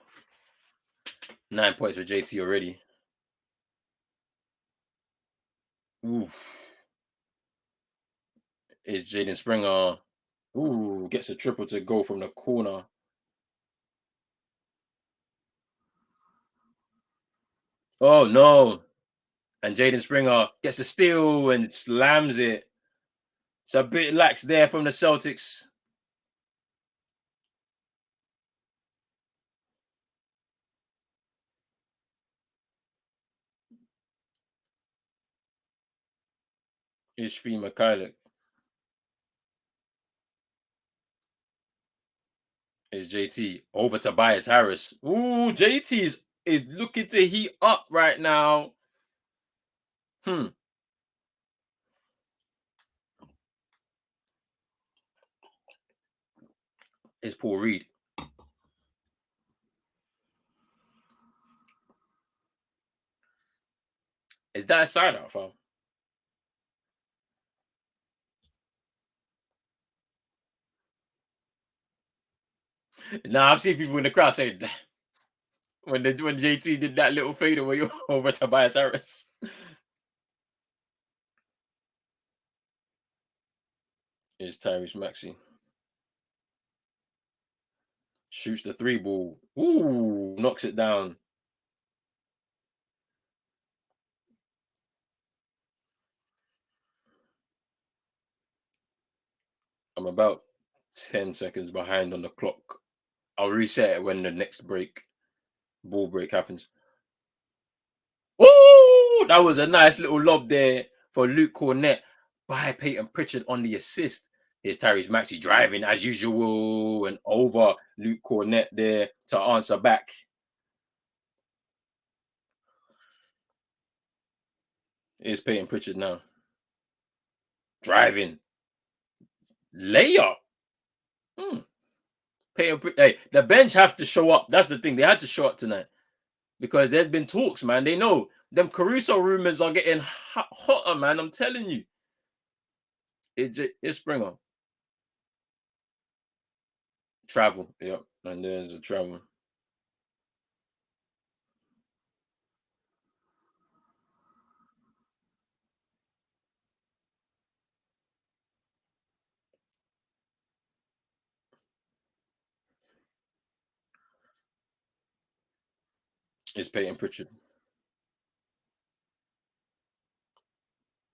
9 points for JT already. Oof. Is Jaden Springer. Ooh, gets a triple to go from the corner. Oh no. And Jaden Springer gets a steal and slams it. It's a bit lax there from the Celtics. Is Fee Mikhailuk. Is JT over Tobias Harris. Ooh, JT is looking to heat up right now. Hmm. Is Paul Reed. Is that a side out, fam? Nah, I've seen people in the crowd say when JT did that little fadeaway over Tobias Harris. Is Tyrese Maxey. Shoots the three ball. Ooh, knocks it down. I'm about 10 seconds behind on the clock. I'll reset it when the next ball break happens. Ooh, that was a nice little lob there for Luke Cornett by Peyton Pritchard on the assist. Here's Tyrese Maxey driving as usual and over Luke Cornett there to answer back. Here's Peyton Pritchard now. Driving. Layup. Hmm. Hey, the bench have to show up. That's the thing. They had to show up tonight because there's been talks, man. They know them Caruso rumors are getting hotter, man. I'm telling you. It's Springer. Travel. Yep. And there's a travel. It's Peyton Pritchard.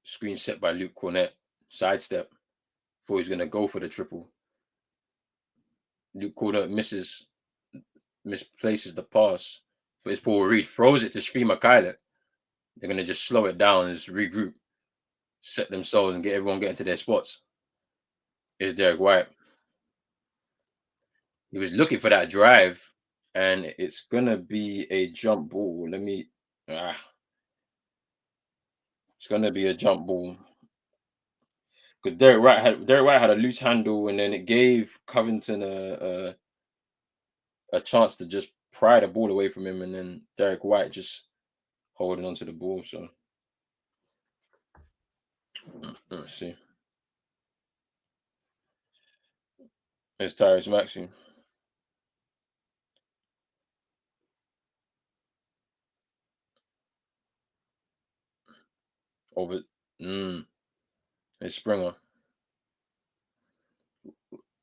Screen set by Luke Cornett. Sidestep. Thought he was going to go for the triple. Luke Cornett misplaces the pass. But it's Paul Reed. Throws it to Shfee Mikhailuk. They're going to just slow it down and just regroup. Set themselves and get everyone get into their spots. Is Derek White. He was looking for that drive, and it's gonna be a jump ball. It's gonna be a jump ball because Derek White had a loose handle, and then it gave Covington a chance to just pry the ball away from him, and then Derek White just holding onto the ball. So let's see. It's Tyrese Maxey over. Mm, it's Springer.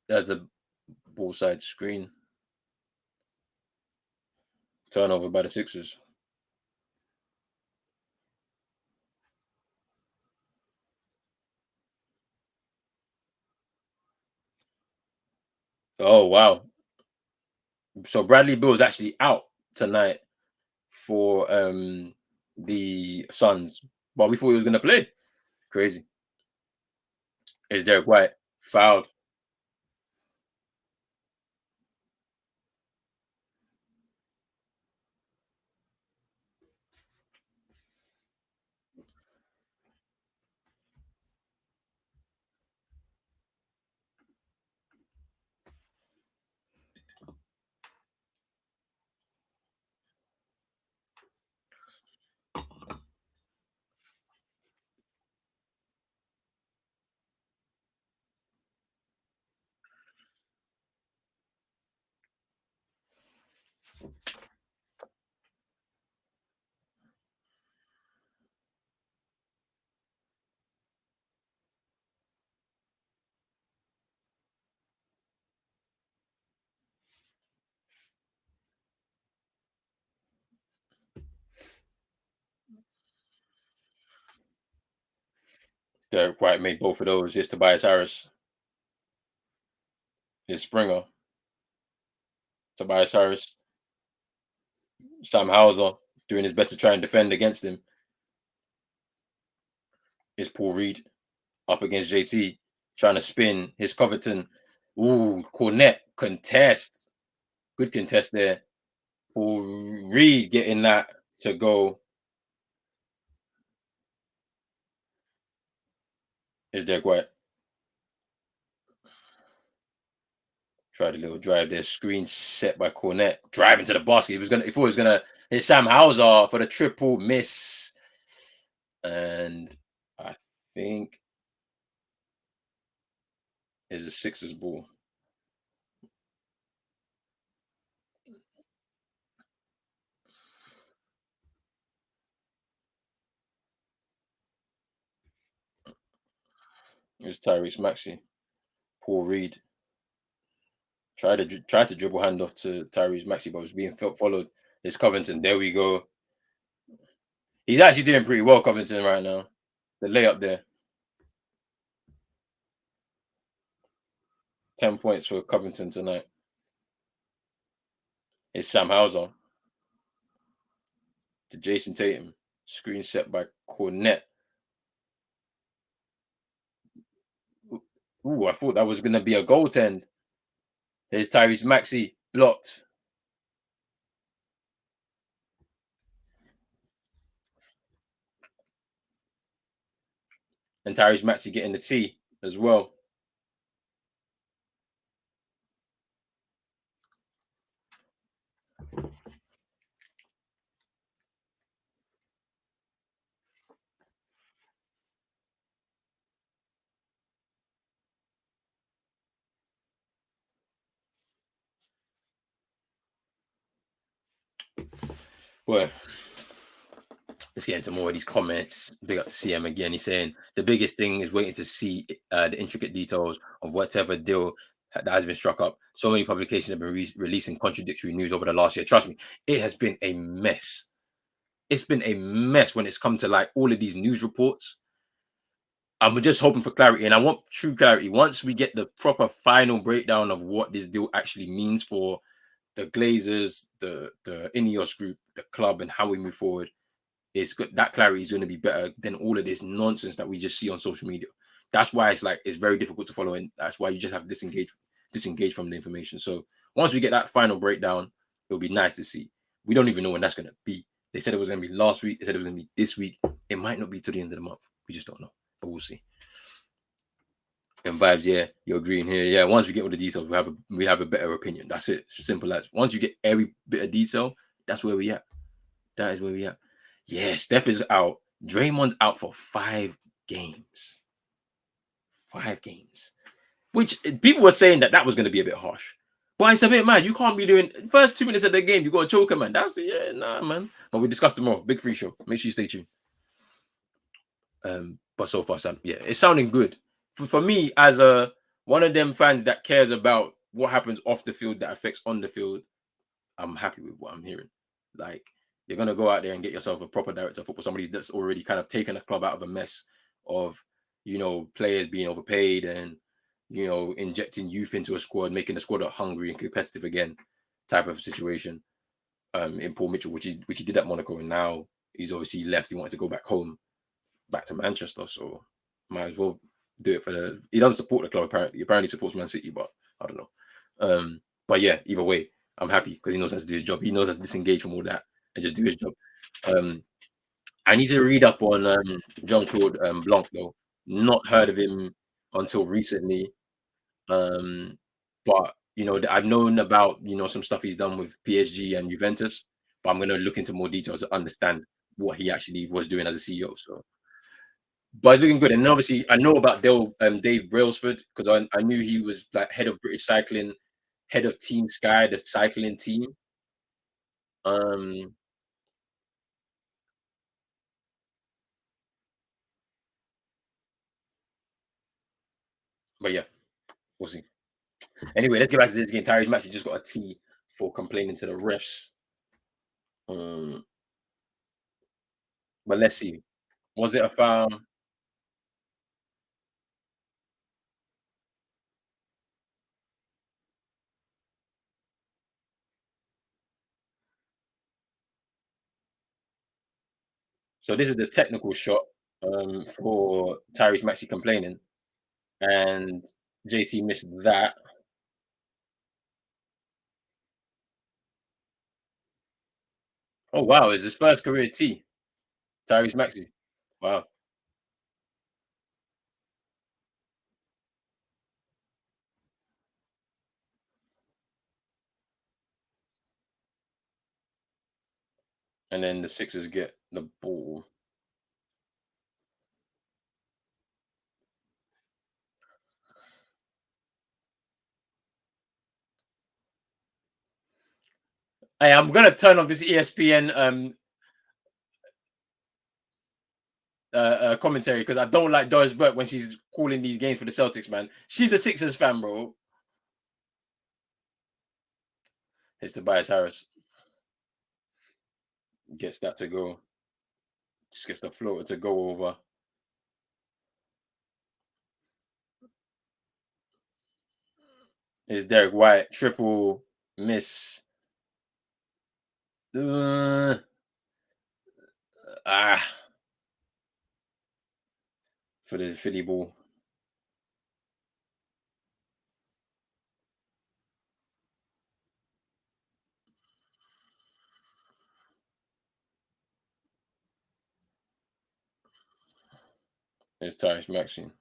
That's the ball side screen turnover by the Sixers. Oh wow! So Bradley Bill is actually out tonight for the Suns, but we thought he was gonna play. Crazy. Is Derek White fouled? Derek White made both of those. Here's Tobias Harris. Here's Springer. Tobias Harris. Sam Hauser doing his best to try and defend against him. Here's Paul Reed up against JT, trying to spin. His Covington. Ooh, Cornet contest. Good contest there. Paul Reed getting that to go. Here's Derek White. Tried a little drive there. Screen set by Cornet. Driving to the basket. He thought he was gonna hit Sam Hauser for the triple miss. And I think it's a Sixers ball. It was Tyrese Maxey. Paul Reed tried to dribble hand off to Tyrese Maxey, but was being followed. It's Covington. There we go. He's actually doing pretty well, Covington, right now. The layup there. 10 points for Covington tonight. It's Sam Hauser to Jason Tatum. Screen set by Cornet. Ooh, I thought that was going to be a goaltend. There's Tyrese Maxey blocked. And Tyrese Maxey getting the T as well. Well, let's get into more of these comments. Big up to CM again. He's saying the biggest thing is waiting to see the intricate details of whatever deal that has been struck up. So many publications have been releasing contradictory news over the last year. Trust me, it has been a mess. It's been a mess when it's come to like all of these news reports. I'm just hoping for clarity, and I want true clarity. Once we get the proper final breakdown of what this deal actually means for the Glazers, the Ineos group, the club, and how we move forward, it's good. That clarity is going to be better than all of this nonsense that we just see on social media. That's why it's very difficult to follow, and that's why you just have to disengage from the information. So once we get that final breakdown, it'll be nice to see. We don't even know when that's going to be. They said it was going to be last week. They said it was going to be this week. It might not be to the end of the month. We just don't know, but we'll see. And vibes, yeah, you're agreeing here. Yeah, once we get all the details, we have a better opinion. That's it. It's simple as once you get every bit of detail, that's where we at. That is where we at. Yeah, Steph is out. Draymond's out for 5 games. 5 games. Which people were saying that was going to be a bit harsh. But it's a bit mad. You can't be doing first 2 minutes of the game. You got a choker, man. Nah, man. But we discussed tomorrow. Big free show. Make sure you stay tuned. But so far, Sam, yeah, it's sounding good. For me, as one of them fans that cares about what happens off the field that affects on the field, I'm happy with what I'm hearing. Like, you're gonna go out there and get yourself a proper director of football, somebody that's already kind of taken a club out of a mess of, players being overpaid and, injecting youth into a squad, making the squad hungry and competitive again, type of situation. In Paul Mitchell, which he did at Monaco, and now he's obviously left. He wanted to go back home, back to Manchester, so might as well do it for the. He doesn't support the club apparently. Apparently supports Man City, but I don't know. But yeah, either way, I'm happy because he knows how to do his job. He knows how to disengage from all that and just do his job. I need to read up on Jean-Claude Blanc though. Not heard of him until recently. But I've known about some stuff he's done with PSG and Juventus, but I'm gonna look into more details to understand what he actually was doing as a CEO. So, but it's looking good. And then obviously, I know about Dave Brailsford because I knew he was like head of British Cycling, head of Team Sky, the cycling team. Um, but yeah, we'll see. Anyway, let's get back to this game. Tyrese Maxey just got a T for complaining to the refs. Um, but let's see. Was it a foul? So this is the technical shot for Tyrese Maxey complaining, and JT missed that. Oh wow, it's his first career T. Tyrese Maxey. Wow. And then the Sixers get the ball. Hey, I'm gonna turn off this ESPN commentary because I don't like Doris Burke when she's calling these games for the Celtics, man. She's a Sixers fan, bro. It's Tobias Harris. Gets that to go. Just gets the floater to go over. Is Derek White triple miss? Uh, ah, for the Philly ball. It's Tyrese Maxey.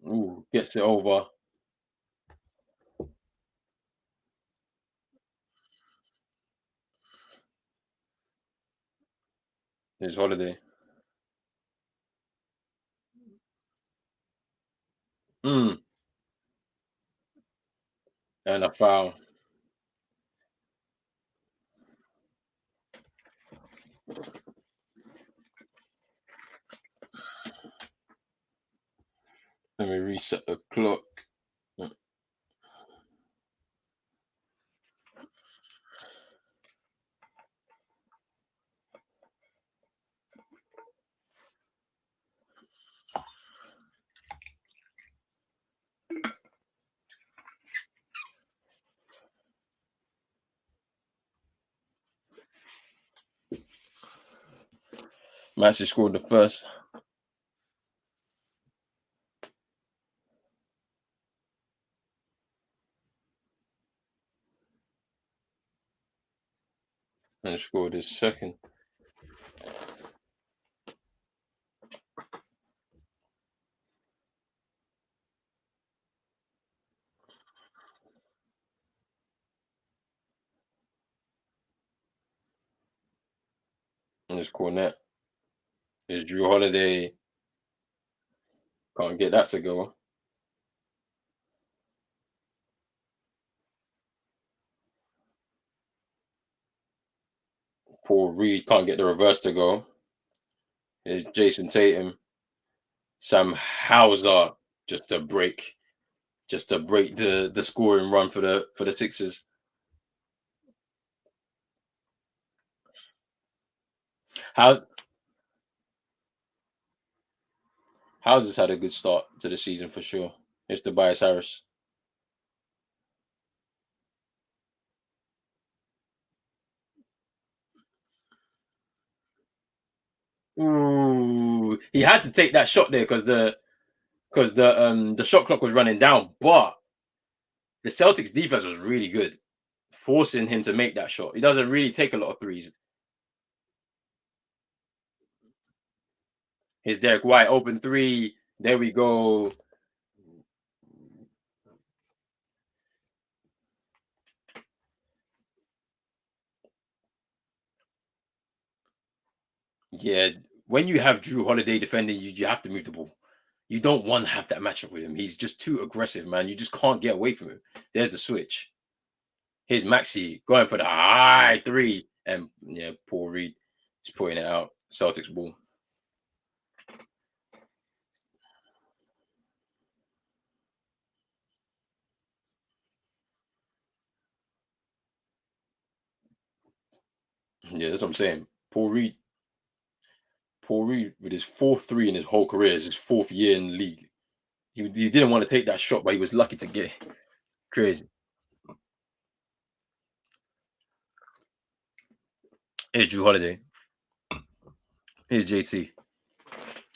Ooh, gets it over. His Holiday. Mm, and a foul. Let me reset the clock. Maxey scored the first. And scored his second. And his cornet. His Drew Holiday. Can't get that to go. Paul Reed can't get the reverse to go. Here's Jason Tatum. Sam Hauser just to break the scoring run for the Sixers. How Hauser's had a good start to the season for sure. It's Tobias Harris. Ooh, he had to take that shot there because the shot clock was running down, but the Celtics defense was really good, forcing him to make that shot. He doesn't really take a lot of threes. Here's Derek White, open three. There we go. Yeah, when you have Drew Holiday defending you, you have to move the ball. You don't want to have that matchup with him. He's just too aggressive, man. You just can't get away from him. There's the switch. Here's Maxi going for the high three. And yeah, Paul Reed is putting it out. Celtics ball. Yeah, that's what I'm saying. Paul Reed with his fourth three in his whole career. It's his fourth year in the league. He didn't want to take that shot, but he was lucky to get it. Crazy. Here's Drew Holiday. Here's JT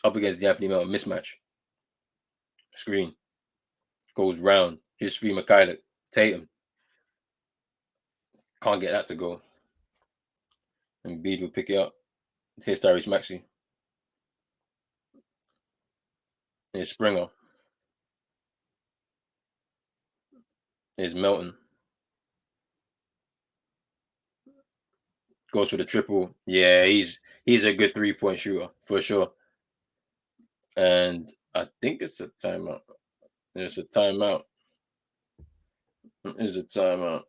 up against the Anthony Melton mismatch. Screen goes round. Here's Svi Mikhailuk. Tatum can't get that to go. And Bede will pick it up. Here's Tyrese Maxey. Here's Springer. Here's Melton. Goes for the triple. Yeah, he's a good 3-point shooter for sure. And I think it's a timeout. It's a timeout. It's a timeout.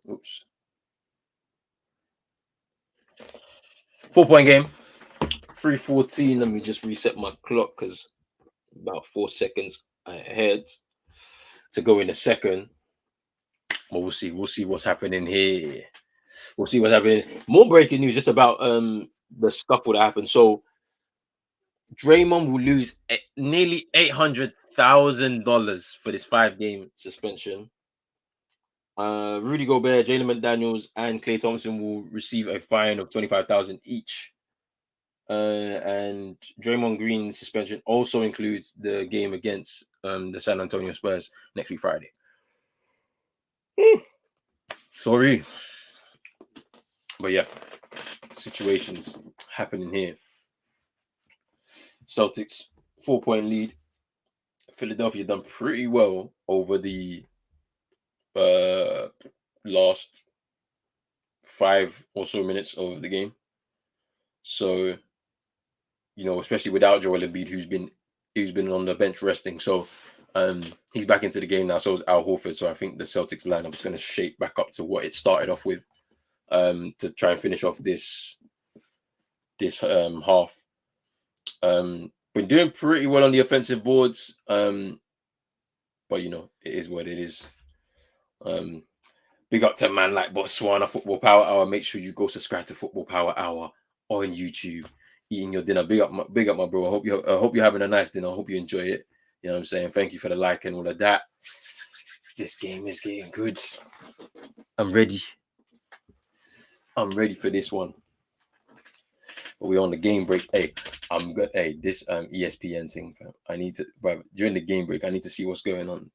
Oops. 4-point game. 3:14. Let me just reset my clock because about 4 seconds ahead to go in a second. Well, we'll see. We'll see what's happening here. We'll see what's happening. More breaking news just about the scuffle that happened. So Draymond will lose nearly $800,000 for this 5-game suspension. Rudy Gobert, Jalen McDaniels, and Klay Thompson will receive a fine of $25,000 each. And Draymond Green's suspension also includes the game against the San Antonio Spurs next week Friday. Sorry, but yeah, situations happening here. Celtics 4-point lead. Philadelphia done pretty well over the last 5 or so minutes of the game. So, especially without Joel Embiid, who's been on the bench resting. So he's back into the game now. So is Al Horford. So I think the Celtics lineup is going to shape back up to what it started off with to try and finish off this half. Been doing pretty well on the offensive boards. But it is what it is. Big up to a man like Botswana Football Power Hour. Make sure you go subscribe to Football Power Hour on YouTube. Eating your dinner. Big up, my bro. I hope you're having a nice dinner. I hope you enjoy it. You know what I'm saying? Thank you for the like and all of that. This game is getting good. I'm ready. I'm ready for this one. But we're on the game break. Hey, I'm good. Hey, this ESPN thing, fam. I need to, bro, during the game break, I need to see what's going on.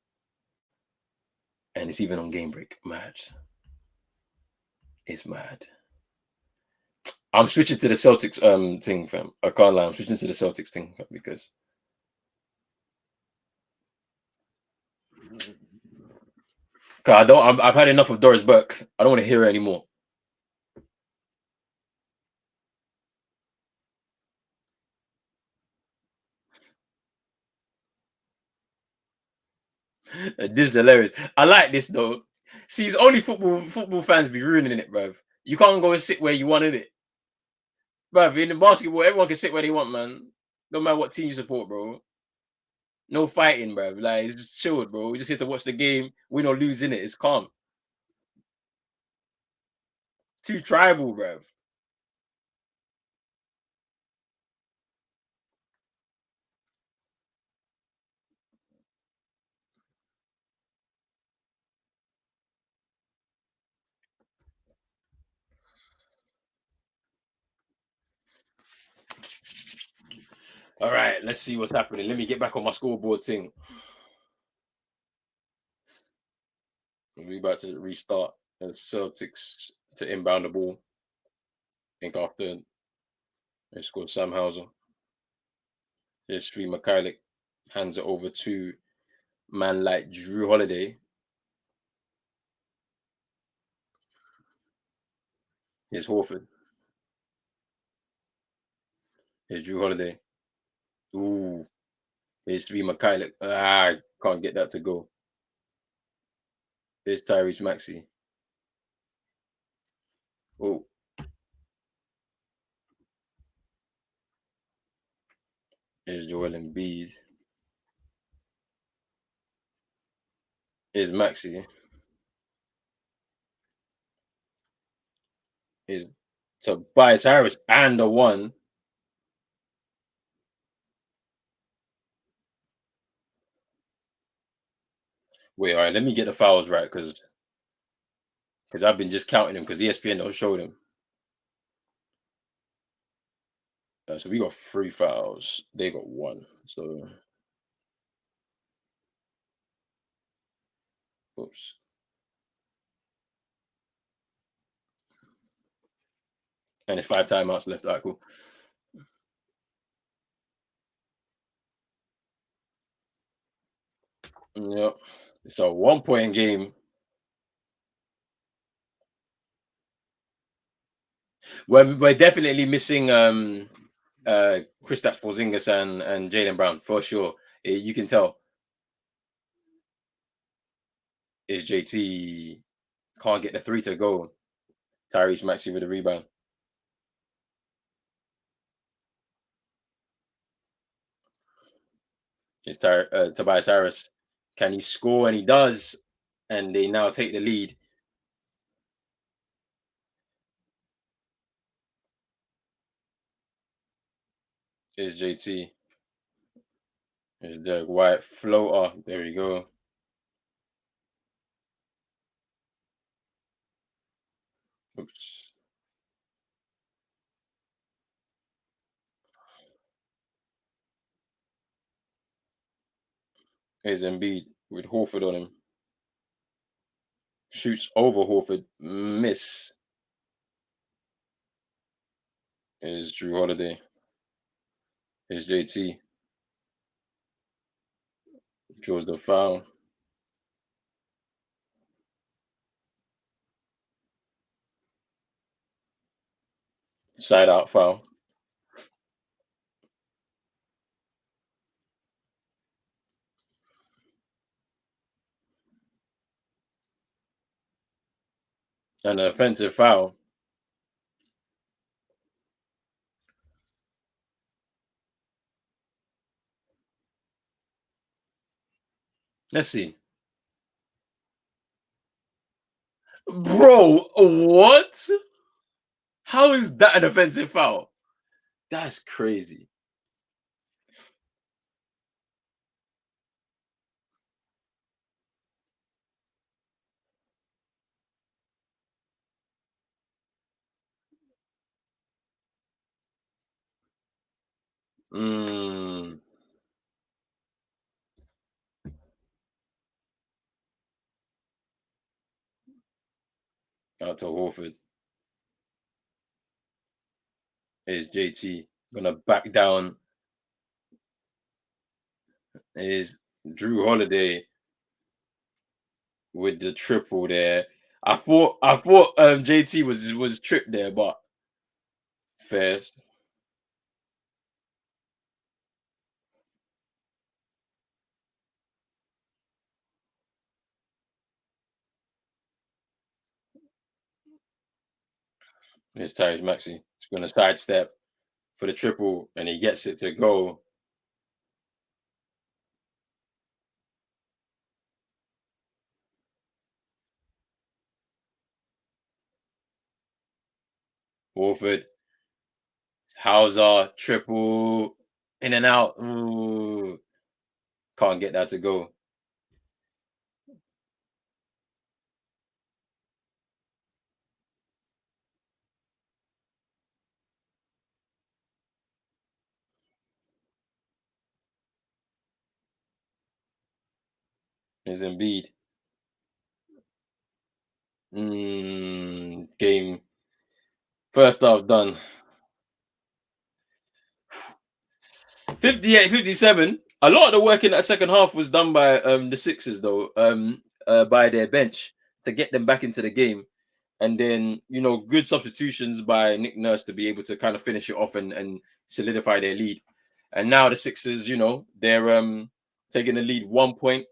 And it's even on game break. Mad. It's mad. I'm switching to the Celtics thing, fam. I can't lie. I'm switching to the Celtics thing fam, because I've had enough of Doris Burke. I don't want to hear her anymore. This is hilarious. I like this though. See, it's only football fans be ruining it, bruv. You can't go and sit where you want in it, bruv. In the basketball, everyone can sit where they want, man. No matter what team you support, bro. No fighting, bruv. Like it's just chilled, bro. We just here to watch the game, win or lose in it. It's calm. Too tribal, bruv. All right, let's see what's happening. Let me get back on my scoreboard thing. We're about to restart. The Celtics to inbound the ball. I think after they scored Sam Hauser. There's Sri Mikhailuk. Hands it over to man like Drew Holiday. Here's Horford. Here's Drew Holiday. Ooh. Here's Sri Mikhailuk. I can't get that to go. Here's Tyrese Maxey. Oh. Here's Joel Embiid. Here's Maxey. Here's Tobias Harris and a one. Wait, all right, let me get the fouls right because I've been just counting them because ESPN don't show them. So we got three fouls. They got one. So oops. And it's five timeouts left. All right, cool. Yep. It's a 1 point game. We're definitely missing Kristaps Porzingis and Jalen Brown for sure. You can tell is JT can't get the three to go. Tyrese Maxey with the rebound. Tobias Harris. Can he score? And he does. And they now take the lead. Is JT. Is Derek White floater. There we go. Oops. Is Embiid with Horford on him. Shoots over Horford. Miss is Drew Holiday. Is JT. Draws the foul. Side out foul. And an offensive foul. Let's see. Bro, what? How is that an offensive foul? That's crazy. Mm, out to Horford. Is JT gonna back down? Is Drew Holiday with the triple there? I thought JT was tripped there, but first is Tyrese Maxey. He's gonna sidestep for the triple, and he gets it to go. Horford, Hauser, triple, in and out. Ooh, can't get that to go. Is Embiid. Game first half done. 58-57. A lot of the work in that second half was done by the Sixers though, by their bench to get them back into the game. And then, good substitutions by Nick Nurse to be able to kind of finish it off and solidify their lead. And now the Sixers, they're taking the lead 1 point.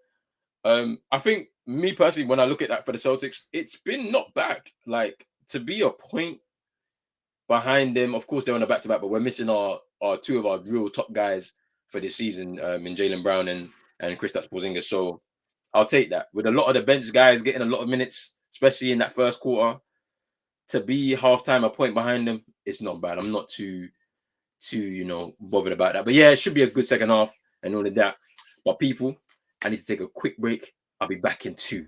I think me personally, when I look at that for the Celtics, it's been not bad. Like to be a point behind them. Of course, they're on a back to back, but we're missing our two of our real top guys for this season in Jalen Brown and Kristaps Porzingis. So I'll take that. With a lot of the bench guys getting a lot of minutes, especially in that first quarter, to be halftime a point behind them, it's not bad. I'm not too bothered about that. But yeah, it should be a good second half and all of that. But people, I need to take a quick break. I'll be back in 2.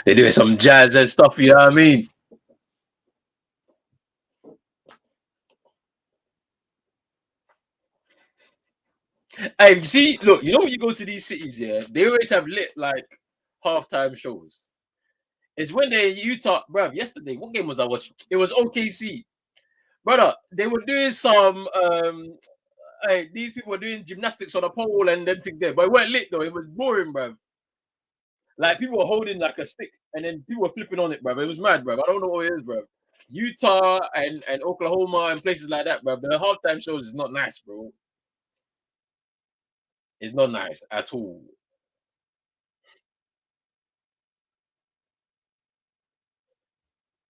They're doing some jazz and stuff, you know what I mean? Hey, see, look, you know when you go to these cities, yeah, they always have lit like halftime shows. It's when they're in Utah, bruv. Yesterday, what game was I watching? It was OKC. Brother, they were doing some hey, these people were doing gymnastics on a pole and then thing there, but it weren't lit though. It was boring, bruv. Like people were holding like a stick and then people were flipping on it, bruv. It was mad, bruv. I don't know what it is, bruv. Utah and Oklahoma and places like that, bruv. The halftime shows is not nice, bro. It's not nice at all.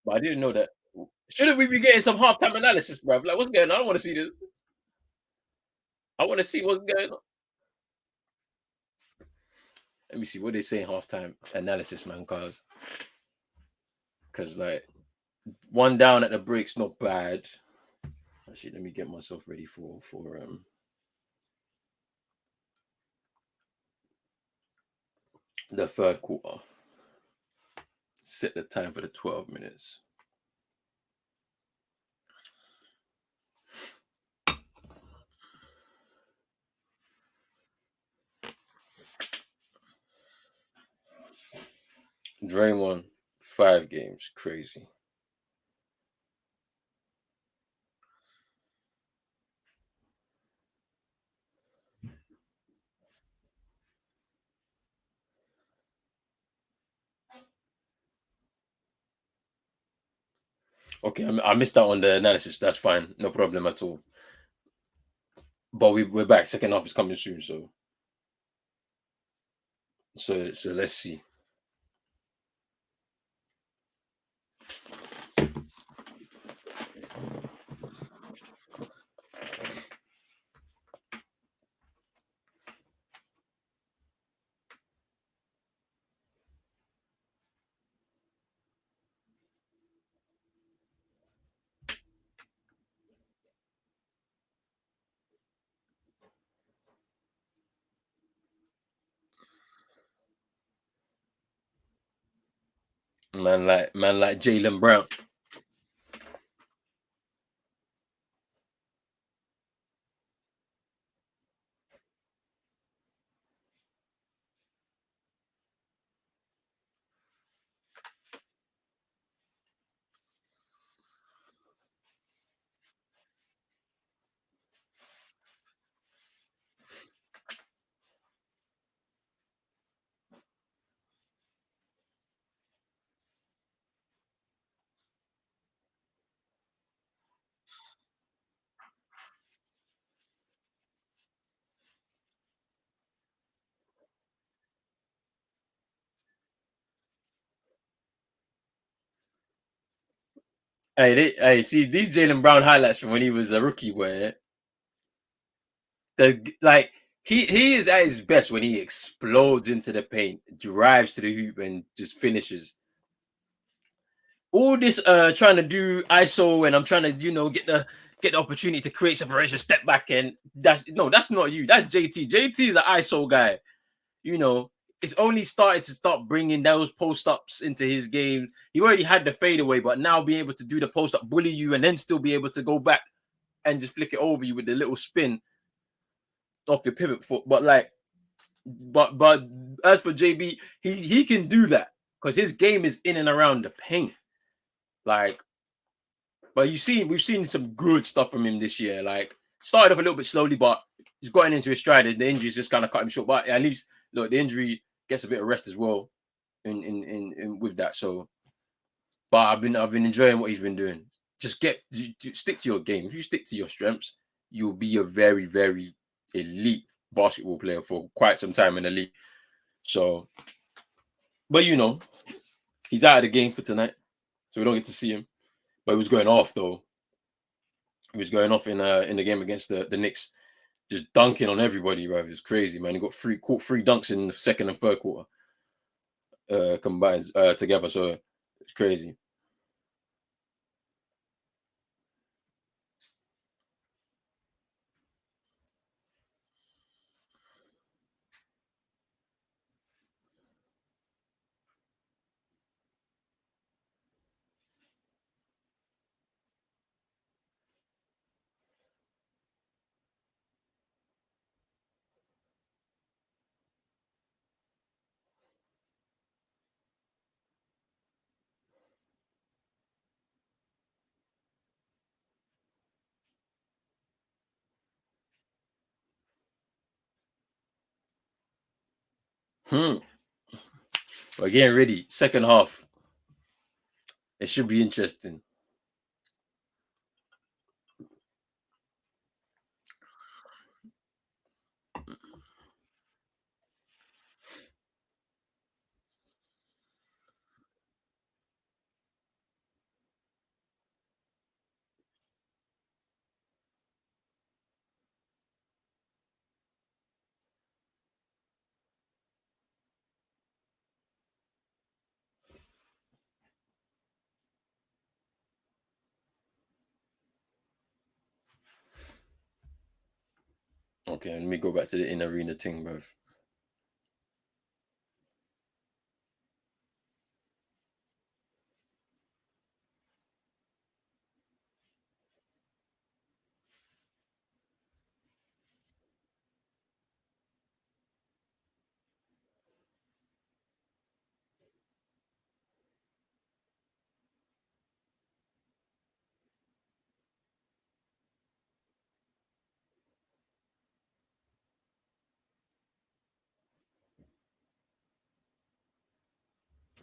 But I didn't know that. Shouldn't we be getting some halftime analysis, bruv? Like, what's going on? I don't want to see this. I want to see what's going on. Let me see what they say in halftime analysis, man, cause like one down at the break's not bad. Actually, let me get myself ready for the third quarter. Set the time for the 12 minutes. Draymond, 5 games, crazy. Okay, I missed out on the analysis. That's fine, no problem at all. But we're back. Second half is coming soon, so let's see. Man like Jalen Brown. Hey, see these Jalen Brown highlights from when he was a rookie, where the like he is at his best when he explodes into the paint, drives to the hoop, and just finishes. All this trying to do ISO and I'm trying to get the opportunity to create separation, step back, and that's not you. That's JT. JT is an ISO guy. You know, it's only started to start bringing those post ups into his game. He already had the fadeaway, but now being able to do the post up, bully you, and then still be able to go back and just flick it over you with the little spin off your pivot foot. But as for JB, he can do that because his game is in and around the paint. Like, but we've seen some good stuff from him this year. Like, started off a little bit slowly, but he's gotten into his stride. The injuries just kind of cut him short. But at least look, the injury gets a bit of rest as well in with that. So, but I've been enjoying what he's been doing. Just stick to your game. If you stick to your strengths, you'll be a very, very elite basketball player for quite some time in the league. So, but he's out of the game for tonight, so we don't get to see him. But he was going off though. He was going off in the game against the Knicks, just dunking on everybody, right? It was crazy, man. He caught three dunks in the second and third quarter, combined together. So it's crazy. Hmm. We're getting ready. Second half. It should be interesting. Okay, let me go back to the in arena thing, bro.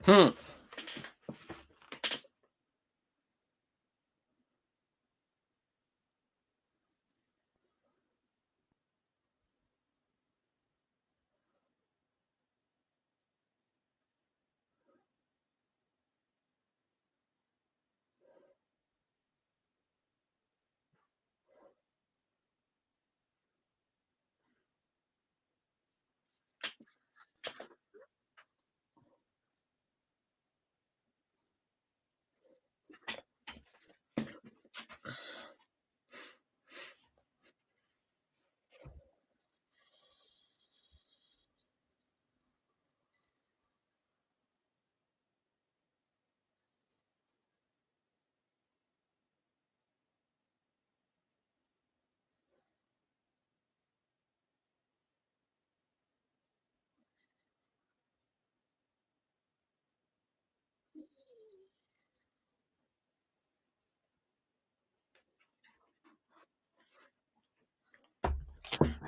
Hmm.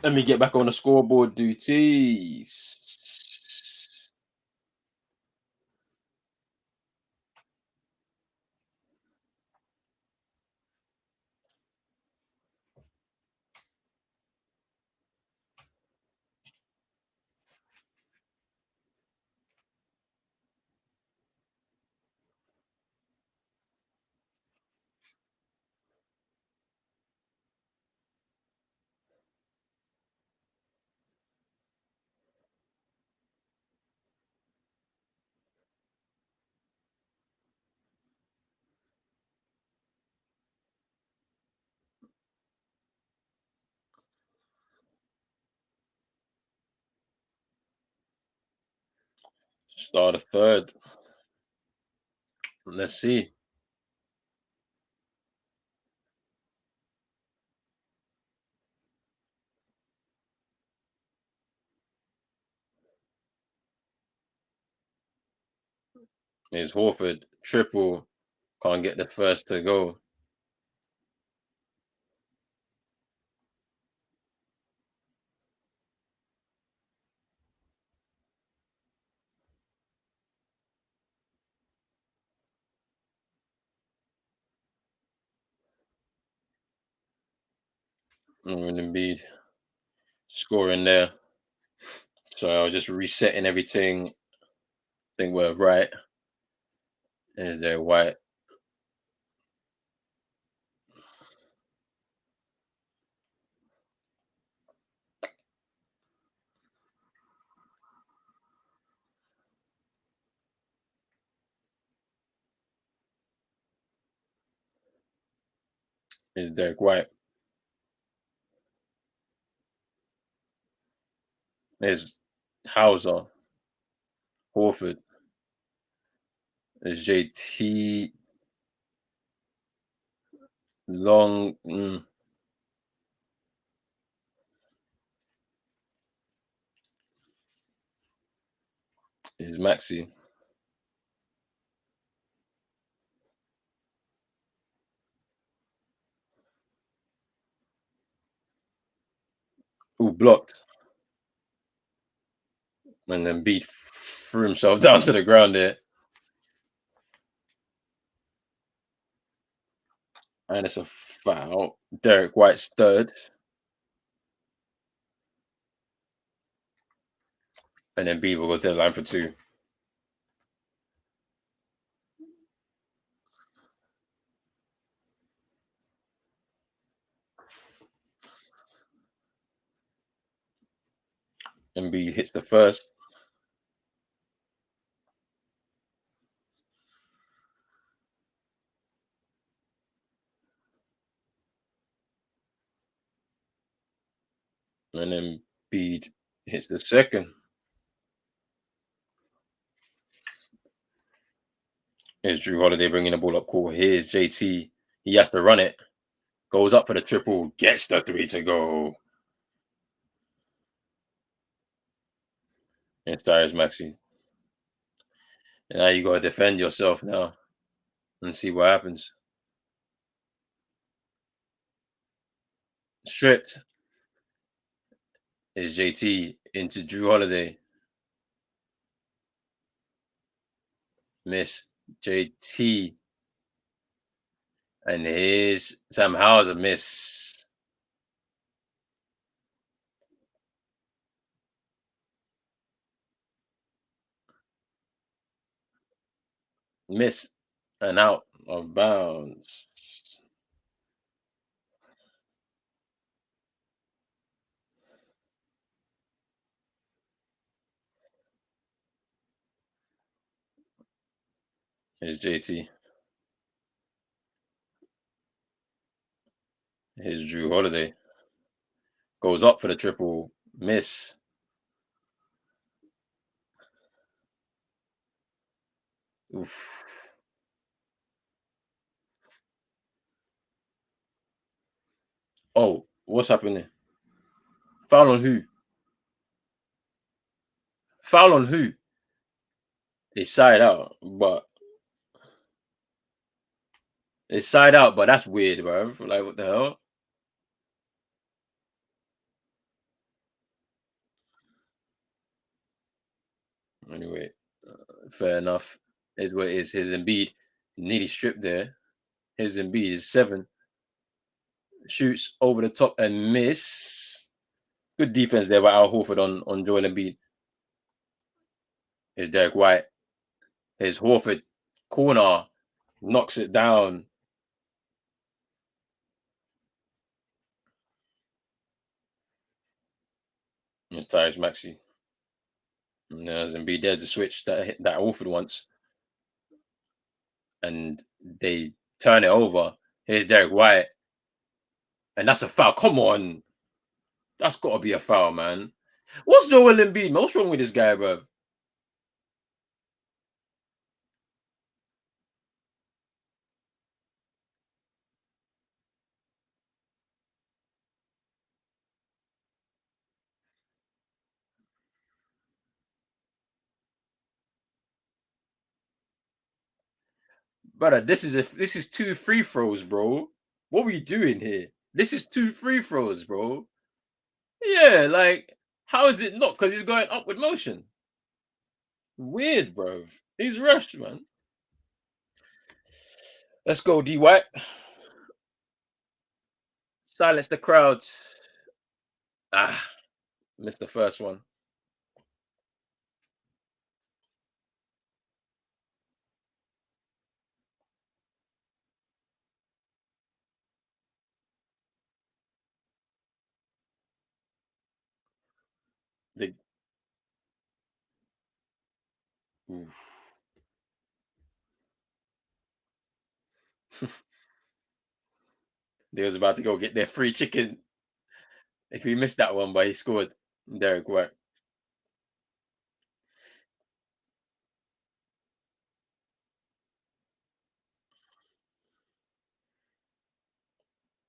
Let me get back on the scoreboard duties. Start a third. Let's see. Is Horford triple? Can't get the first to go. And Embiid scoring there. So I was just resetting everything. Think we're right. Is there White? Is Derek White? Is Hauser? Horford? Is JT? Long? Is Maxi? Who blocked? And then beat threw himself down to the ground there. And it's a foul. Derek White stud. And then B will go to the line for two. And B hits the first. And then B hits the second. Here's Drew Holiday bringing the ball up court. Here's JT. He has to run it. Goes up for the triple. Gets the three to go. It's Tyrese Maxey. And now you got to defend yourself now and see what happens. Stripped is JT into Drew Holiday. Miss JT. And here's Sam Hauser miss. Miss and out of bounds. Here's JT. Here's Drew Holiday. Goes up for the triple. Miss. Oof. Oh, what's happening? Foul on who? Foul on who? It's side out, but that's weird, bro. Like, what the hell? Anyway, fair enough. Is what it is. His Embiid nearly stripped there. His Embiid is 7. Shoots over the top and miss. Good defense there by Al Horford on Joel Embiid. Here's Derek White. Here's Horford. Corner. Knocks it down. It's Tyrese Maxey. And there's Embiid. There's the switch that Horford wants. And they turn it over. Here's Derek White. And that's a foul. Come on. That's got to be a foul, man. What's Joel Embiid, man? What's wrong with this guy, bro? Brother, this is 2 free throws, bro. What are we doing here? This is 2 free throws, bro. Yeah, like, how is it not? Because he's going upward motion. Weird, bro. He's rushed, man. Let's go, D White. Silence the crowds. Ah, missed the first one. They, oof. They was about to go get their free chicken if he missed that one, but he scored. Derek White.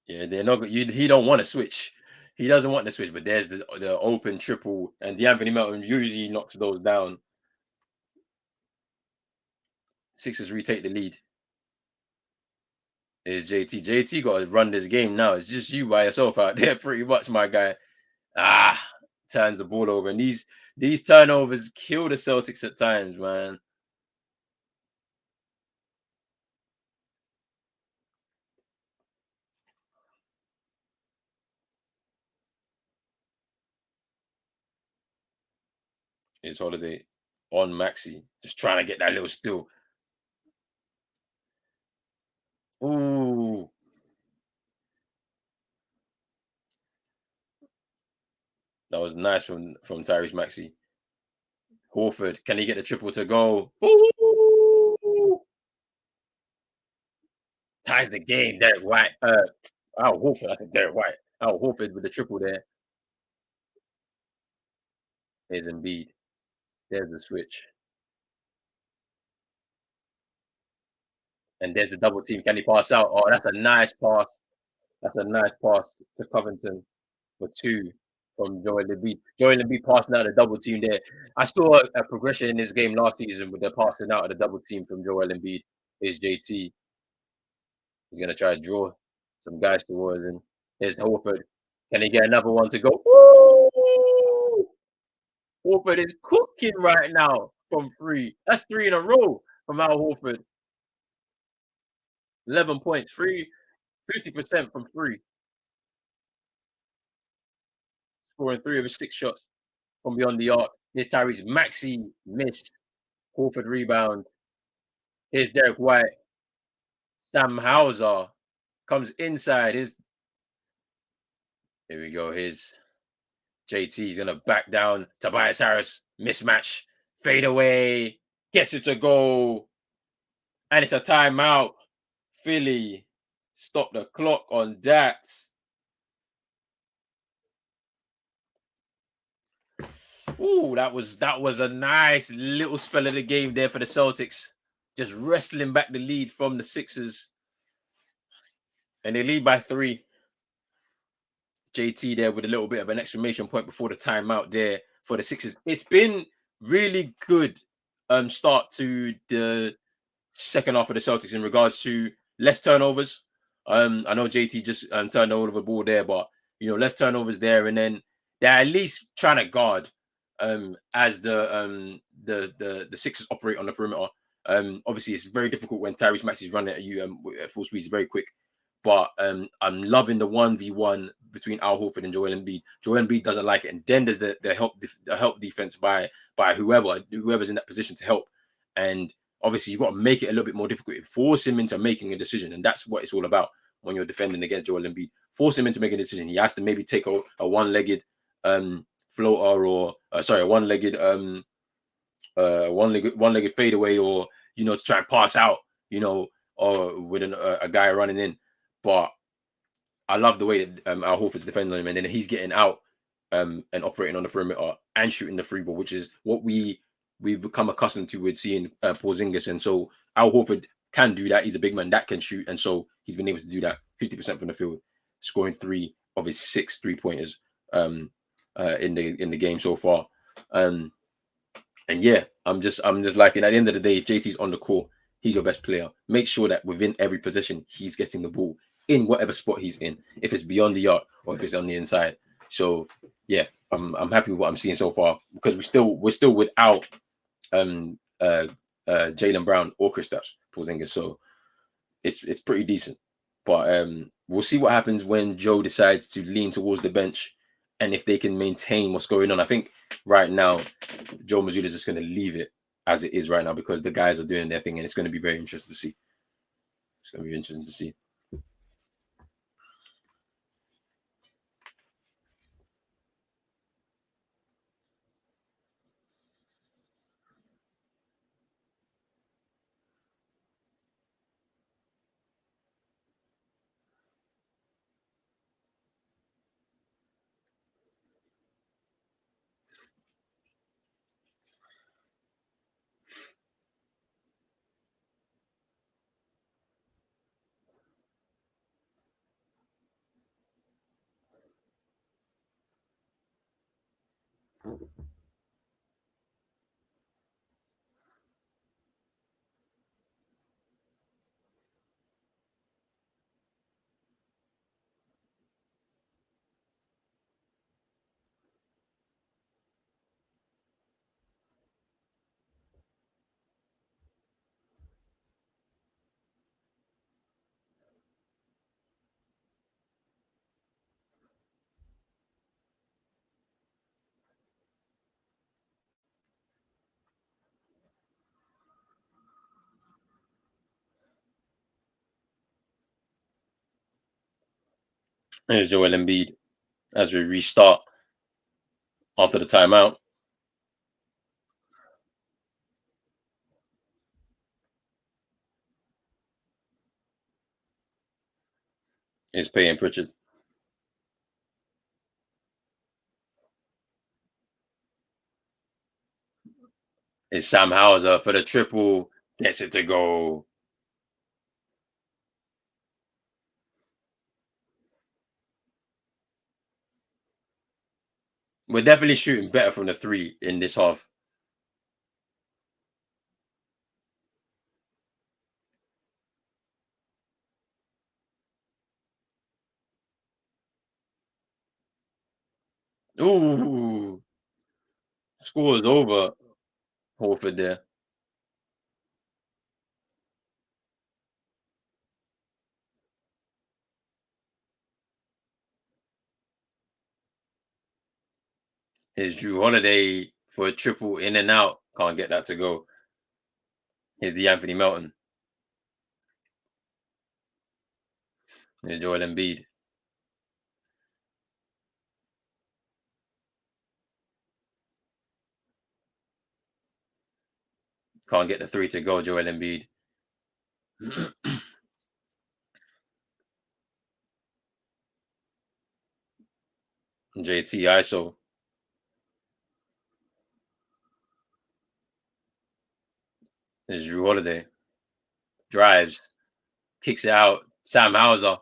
Yeah, they're not. He don't want to switch. He doesn't want to switch. But there's the open triple, and D'Anthony Melton usually knocks those down. Sixers retake the lead. Is JT? JT got to run this game now. It's just you by yourself out there, pretty much, my guy. Ah, turns the ball over, and these turnovers kill the Celtics at times, man. It's Holiday on Maxi, just trying to get that little steal. Ooh, that was nice from Tyrese Maxey. Horford, can he get the triple to go? Ooh, ties the game. Derek White. Al Horford. I think Derek White. Al Horford with the triple there. There's Embiid. There's the switch. And there's the double team. Can he pass out? Oh, that's a nice pass. That's a nice pass to Covington for two from Joel Embiid. Joel Embiid passing out the double team there. I saw a progression in this game last season with the passing out of the double team from Joel Embiid. Here's JT. He's gonna try to draw some guys towards him. Here's Horford. Can he get another one to go? Woo! Horford is cooking right now from three. That's three in a row from Al Horford. 11 points, 50% from three, scoring three of his six shots from beyond the arc. Here's Tyrese Maxey missed. Horford rebound. Here's Derek White. Sam Hauser comes inside. Here we go. Here's JT. He's gonna back down. Tobias Harris mismatch. Fade away. Gets it to go. And it's a timeout. Philly. Stop the clock on Dax. Ooh, that was a nice little spell of the game there for the Celtics. Just wrestling back the lead from the Sixers. And they lead by three. JT there with a little bit of an exclamation point before the timeout there for the Sixers. It's been really good start to the second half of the Celtics in regards to less turnovers. I know JT just turned over the ball there, but less turnovers there, and then they're at least trying to guard as the Sixers operate on the perimeter. Obviously, it's very difficult when Tyrese Maxey's running at you at full speed. It's very quick. But I'm loving the 1v1 between Al Horford and Joel Embiid. Joel Embiid doesn't like it, and then there's the help defense by whoever's in that position to help. And obviously, you've got to make it a little bit more difficult. Force him into making a decision, and that's what it's all about when you're defending against Joel Embiid. Force him into making a decision. He has to maybe take a one-legged floater, or sorry, a one-legged fadeaway, or to try and pass out, or with a guy running in. But I love the way that Al Horford's defending on him, and then he's getting out and operating on the perimeter and shooting the free ball, which is what we've become accustomed to with seeing Porzingis. And so Al Horford can do that. He's a big man that can shoot, and so he's been able to do that 50% from the field, scoring three of his 6 3-pointers in the game so far. And yeah, I'm just liking. At the end of the day, if JT's on the court, he's your best player. Make sure that within every possession, he's getting the ball in whatever spot he's in, if it's beyond the arc or if it's on the inside. So yeah, I'm happy with what I'm seeing so far, because we're still without Jaylen Brown or Kristaps Porzingis, so it's pretty decent. But we'll see what happens when Joe decides to lean towards the bench, and if they can maintain what's going on. I think right now Joe Mazzulla is just going to leave it as it is right now, because the guys are doing their thing, and it's going to be very interesting to see. It's going to be interesting to see. Here's Joel Embiid as we restart after the timeout. Is Payton Pritchard. Is Sam Hauser for the triple. Gets it to go. We're definitely shooting better from the three in this half. Ooh, score is over. Horford there. Here's Drew Holiday for a triple in and out. Can't get that to go. Here's the Anthony Melton. Here's Joel Embiid. Can't get the three to go. Joel Embiid. JT ISO. Here's Drew Holiday. Drives. Kicks it out. Sam Hauser.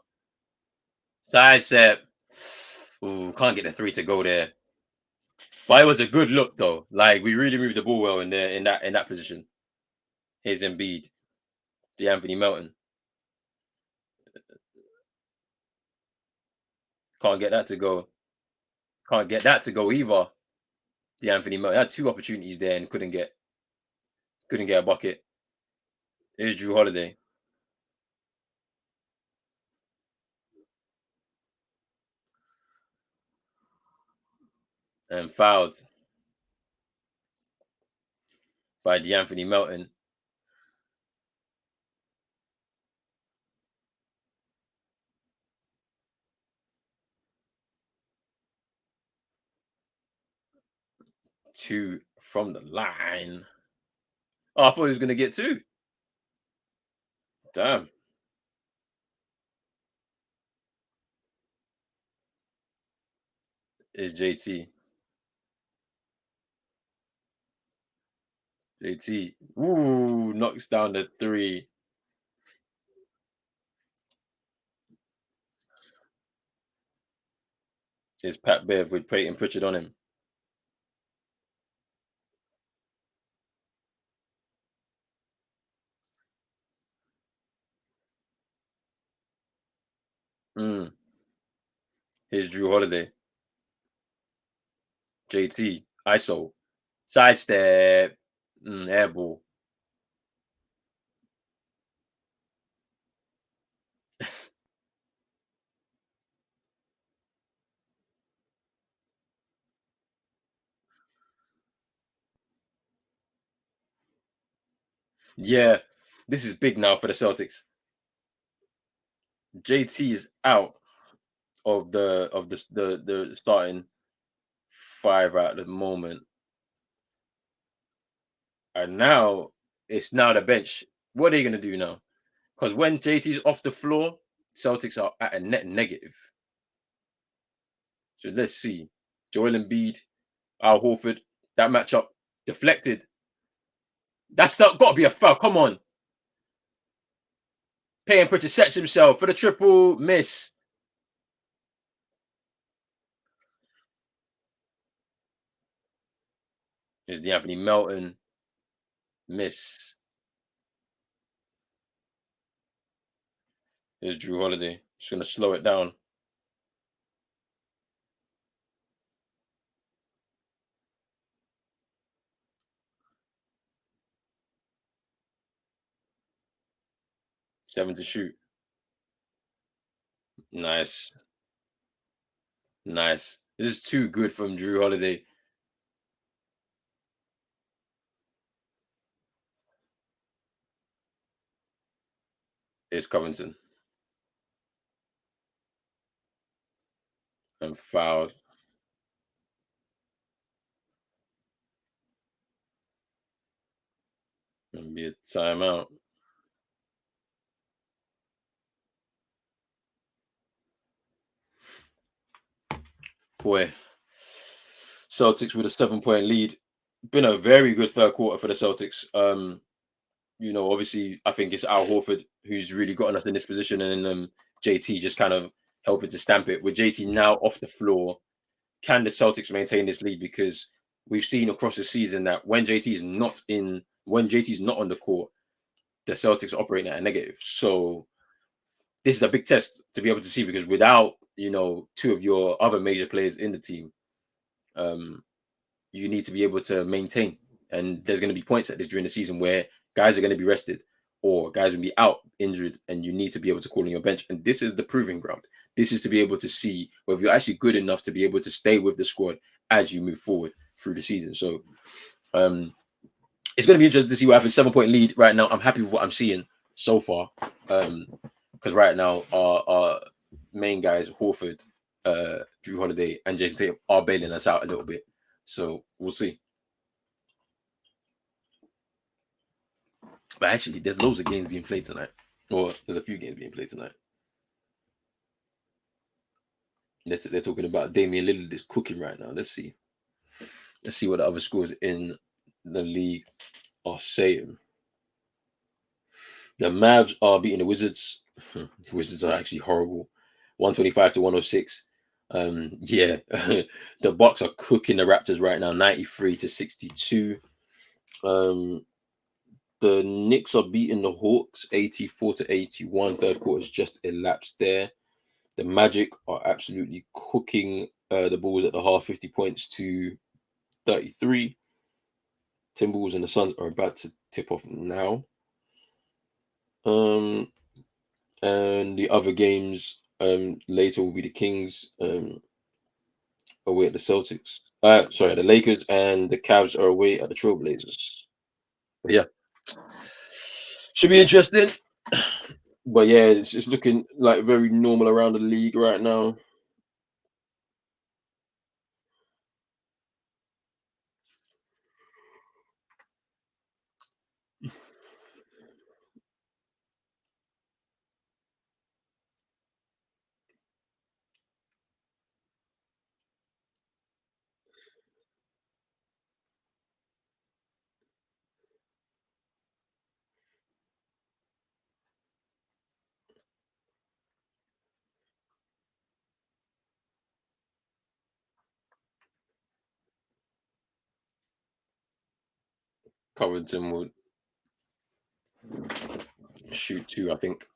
Side step. Ooh, can't get the three to go there. But it was a good look though. Like we really moved the ball well in there in that position. Here's Embiid. The Anthony Melton. Can't get that to go. Can't get that to go either. The Anthony Melton had two opportunities there and couldn't get a bucket. Here's Drew Holiday and fouled by the Anthony Melton. Two from the line. Oh, I thought he was gonna get two. Damn. Is JT. JT. Ooh, knocks down the three. Is Pat Bev with Peyton Pritchard on him. Mm. Here's Drew Holiday. JT. ISO. Sidestep. Airball. Yeah. This is big now for the Celtics. JT is out of the starting five at the moment. And now it's now the bench. What are they gonna do now? Because when JT's off the floor, Celtics are at a net negative. So let's see. Joel Embiid, Al Horford, that matchup deflected. That's got to be a foul. Come on. Payton Pritchard sets himself for the triple miss. Is the Anthony Melton miss. Here's Drew Holiday. Just gonna slow it down. 7 to shoot. Nice. Nice. This is too good from Drew Holiday. It's Covington. and fouled and be a timeout. Boy, Celtics with a 7 point lead. Been a very good third quarter for the Celtics. Obviously, I think it's Al Horford who's really gotten us in this position, and then JT just kind of helping to stamp it. With JT now off the floor, can the Celtics maintain this lead? Because we've seen across the season that when JT is not on the court, the Celtics are operating at a negative. So this is a big test to be able to see, because without two of your other major players in the team, um, you need to be able to maintain. And there's going to be points at this during the season where guys are going to be rested or guys will be out injured, and you need to be able to call on your bench. And this is the proving ground. This is to be able to see whether you're actually good enough to be able to stay with the squad as you move forward through the season. So it's going to be interesting to see what happens. 7 point lead right now. I'm happy with what I'm seeing so far. Because right now our main guys, Horford, Drew Holiday, and Jason Tatum, are bailing us out a little bit. So we'll see. But actually, there's loads of games being played tonight. Or there's a few games being played tonight. They're talking about Damian Lillard is cooking right now. Let's see. Let's see what the other scores in the league are saying. The Mavs are beating the Wizards. The Wizards are actually horrible. 125 to 106. Yeah, the Bucks are cooking the Raptors right now, 93 to 62. The Knicks are beating the Hawks, 84 to 81. Third quarter's just elapsed there. The Magic are absolutely cooking the Bulls at the half, 50 points to 33. Timberwolves and the Suns are about to tip off now. And the other games later will be the Kings away at the Celtics. The Lakers and the Cavs are away at the Trailblazers. But yeah, should be interesting. But yeah, it's looking like very normal around the league right now. Covington will shoot two, I think.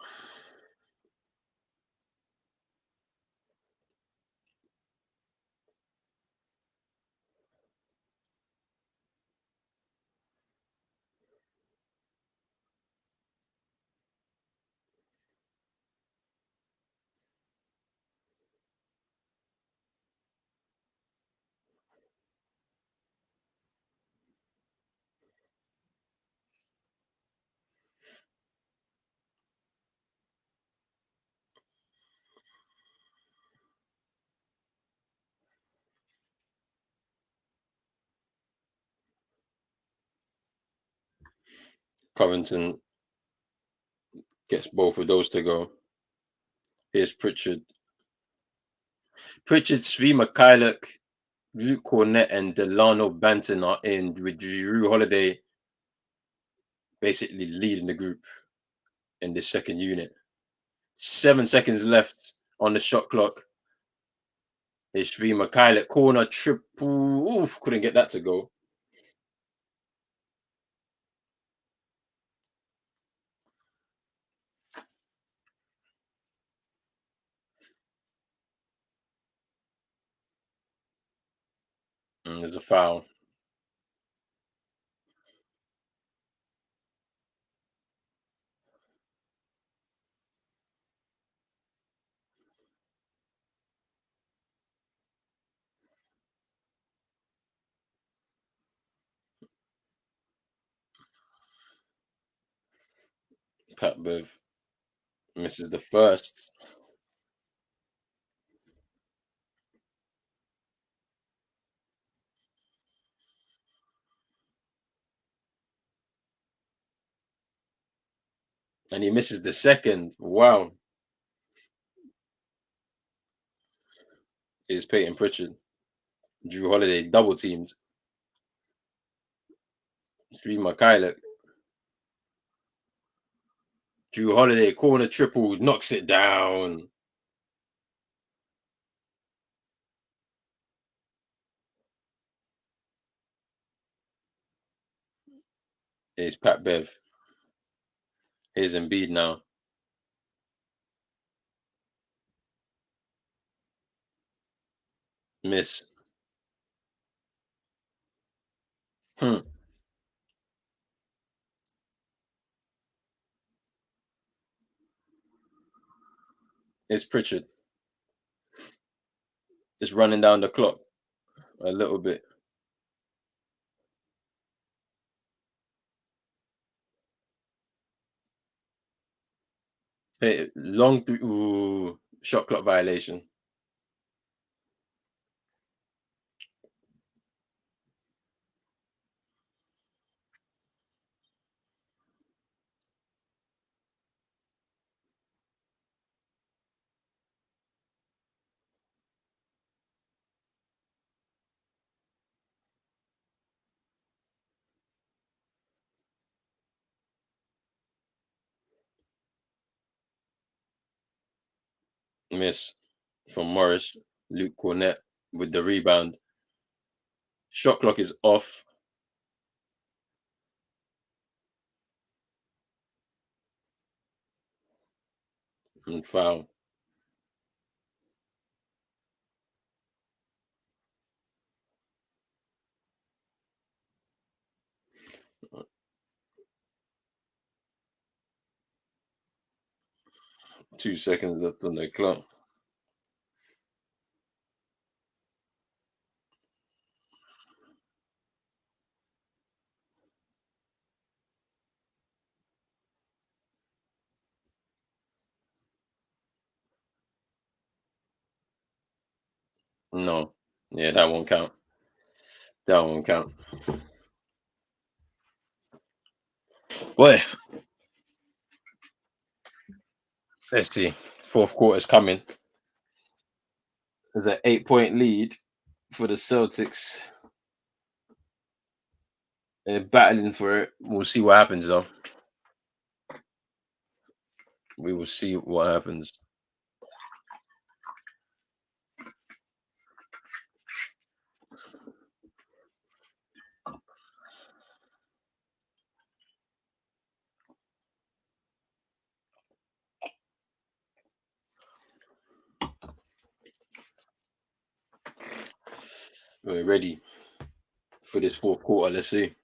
Covington gets both of those to go. Here's Pritchard. Pritchard, Svi Mikhailuk, Luke Cornett, and Delano Banton are in, with Drew Holiday basically leading the group in this second unit. 7 seconds left on the shot clock. It's Svi Mikhailuk, corner triple. Oof, couldn't get that to go. There's a foul. Pat Bev misses the first. and he misses the second. Wow, is Peyton Pritchard. Drew Holiday double teamed. Three Mikhailuk. Drew Holiday corner triple knocks it down. Here's Pat Bev. Here's Embiid now. Miss. Hmm. It's Pritchard. Just running down the clock a little bit. Hey, long three. Ooh, shot clock violation. Miss from Morris. Luke Cornett with the rebound. Shot clock is off and foul. 2 seconds left on the clock. No. Yeah, that won't count. That won't count. Boy, let's see. Fourth quarter's coming. There's an 8 point lead for the Celtics. They're battling for it. We'll see what happens, though. We will see what happens. We're ready for this fourth quarter. Let's see.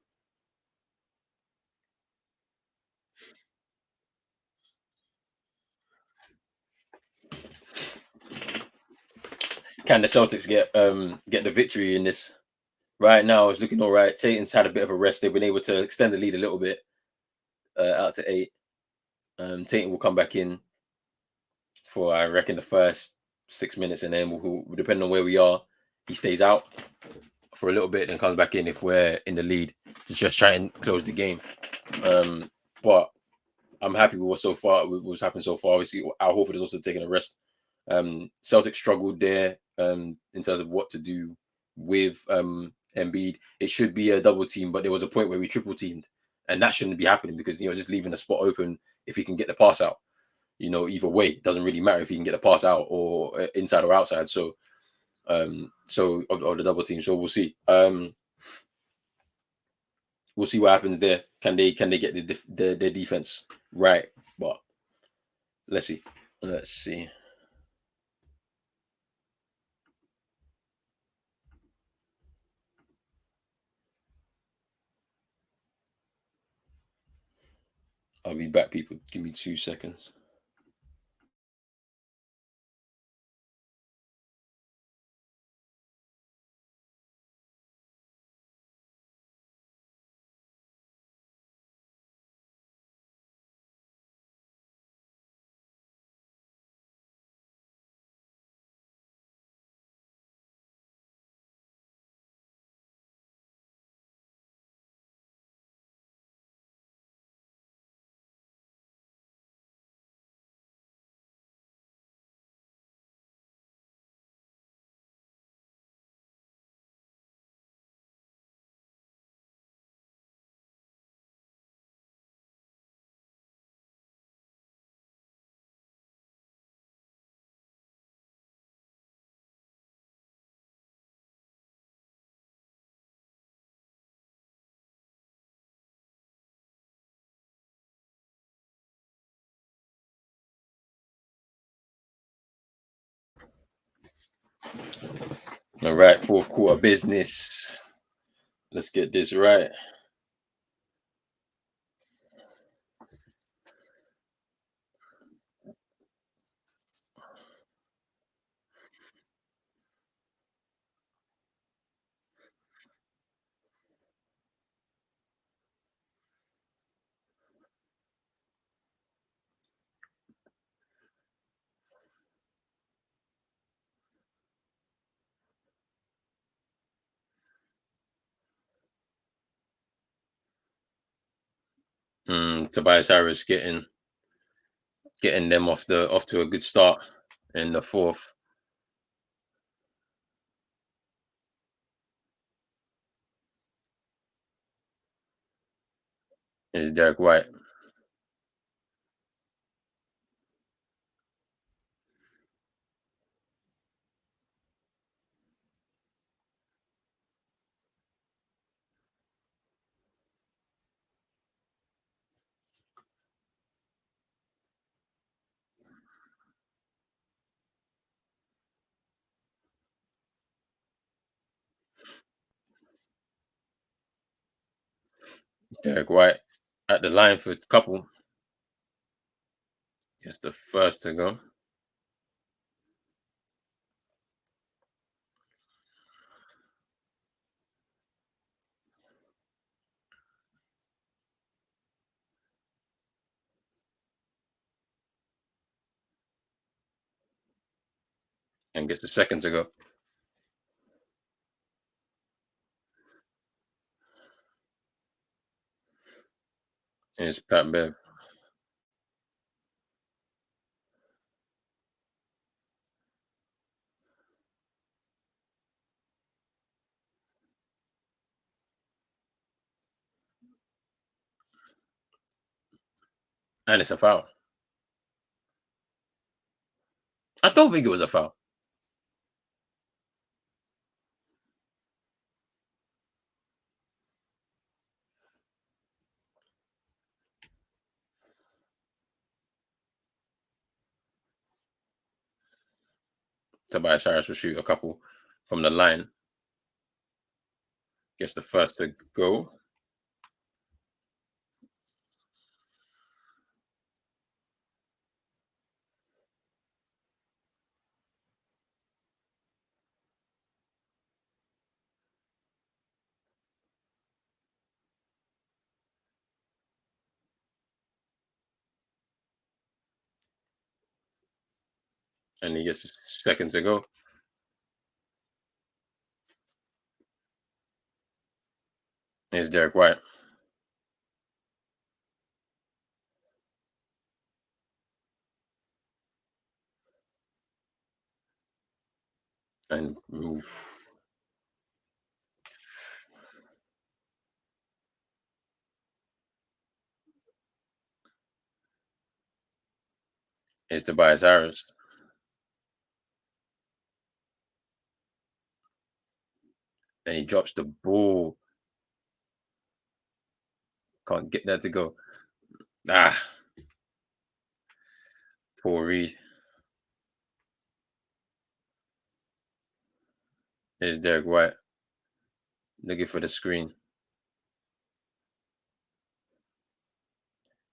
Can the Celtics get the victory in this? Right now, it's looking all right. Tatum's had a bit of a rest. They've been able to extend the lead a little bit out to 8. Tatum will come back in for, I reckon, the first 6 minutes, and then depending on where we are, he stays out for a little bit, then comes back in if we're in the lead to just try and close the game. But I'm happy with what's happened so far. Obviously, Al Horford is also taking a rest. Celtics struggled there in terms of what to do with Embiid. It should be a double team, but there was a point where we triple teamed, and that shouldn't be happening because just leaving the spot open if he can get the pass out. Either way, it doesn't really matter if he can get the pass out or inside or outside. So, of the double team. So we'll see. We'll see what happens there. Can they get the defense right? But let's see. Let's see. I'll be back, people. Give me 2 seconds. All right, fourth quarter business. Let's get this right. Tobias Harris getting them off to a good start in the fourth. Is Derek White. Derek White at the line for a couple. Just the first to go. And gets the second to go. Is Pat Bev. And it's a foul. I don't think it was a foul. Tobias Harris will shoot a couple from the line. Gets the first to go. And he gets the second to go. Here's Derek White. And it's Tobias Harris. And he drops the ball. Can't get that to go. Ah, poor Reed. Here's Derek White. Looking for the screen.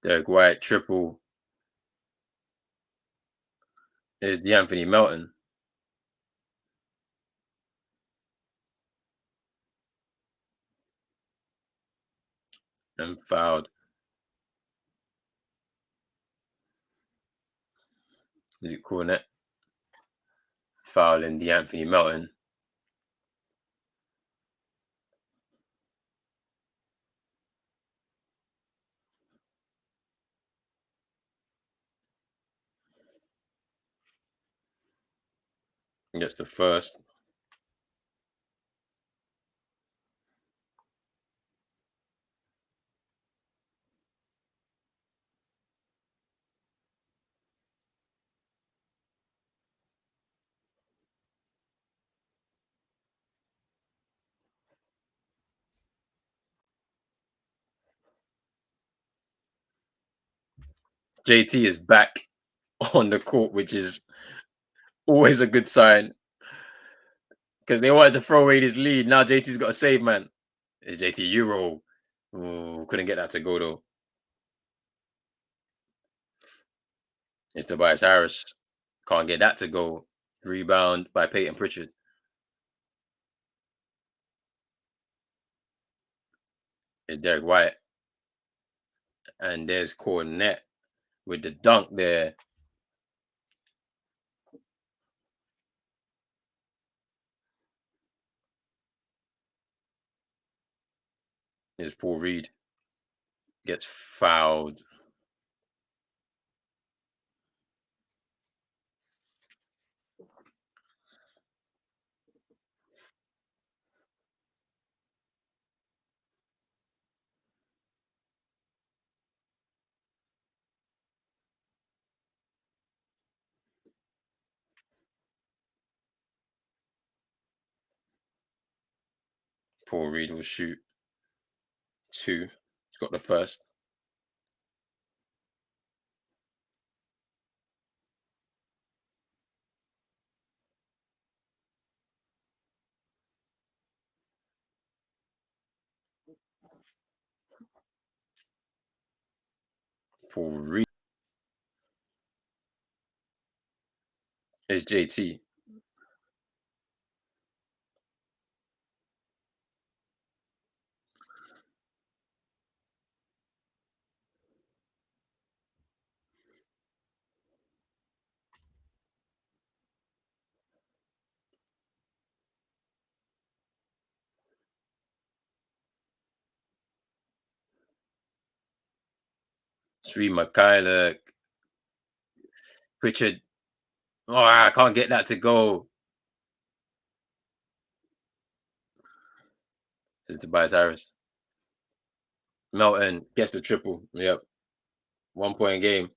Derek White, triple. Here's DeAnthony Melton. And fouled. Is it Cornet? Fouling DeAnthony Melton. Gets the first. JT is back on the court, which is always a good sign. because they wanted to throw away this lead. Now JT's got a save, man. It's JT Euro. Ooh, couldn't get that to go though. It's Tobias Harris. Can't get that to go. Rebound by Peyton Pritchard. It's Derek White. And there's Cornette with the dunk there. There's Paul Reed. Gets fouled. Paul Reed will shoot 2. He's got the first. Paul Reed is JT. Sri Mikhailuk. Pritchard. Oh, I can't get that to go. This is Tobias Harris. Melton gets the triple. Yep. 1 point game.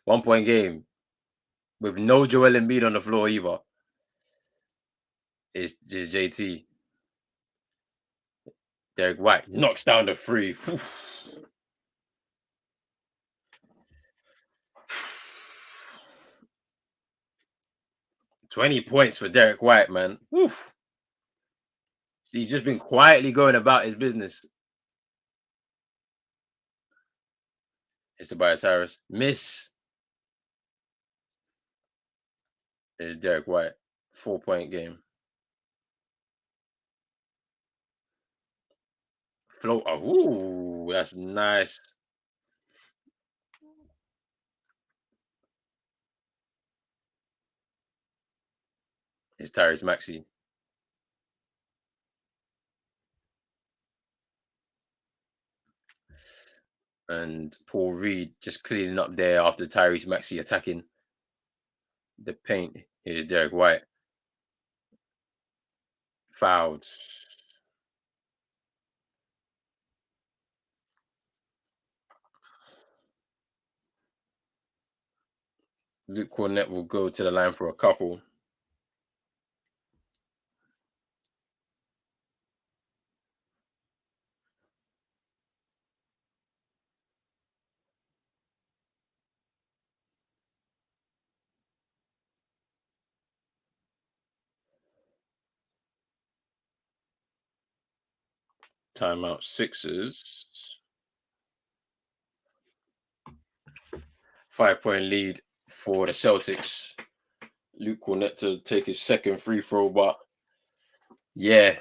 One-point game with no Joel Embiid on the floor either. It's just JT. Derek White knocks down the 3. 20 points for Derek White, man. Woof. He's just been quietly going about his business. It's Tobias Harris. Miss. It's Derek White. 4-point game. Float. Ooh, that's nice. It's Tyrese Maxey. And Paul Reed just cleaning up there after Tyrese Maxey attacking the paint. Here's Derek White. Fouled. Luke Cornette will go to the line for a couple. Timeout Sixers. 5-point lead for the Celtics. Luke Cornette to take his second free throw, but yeah,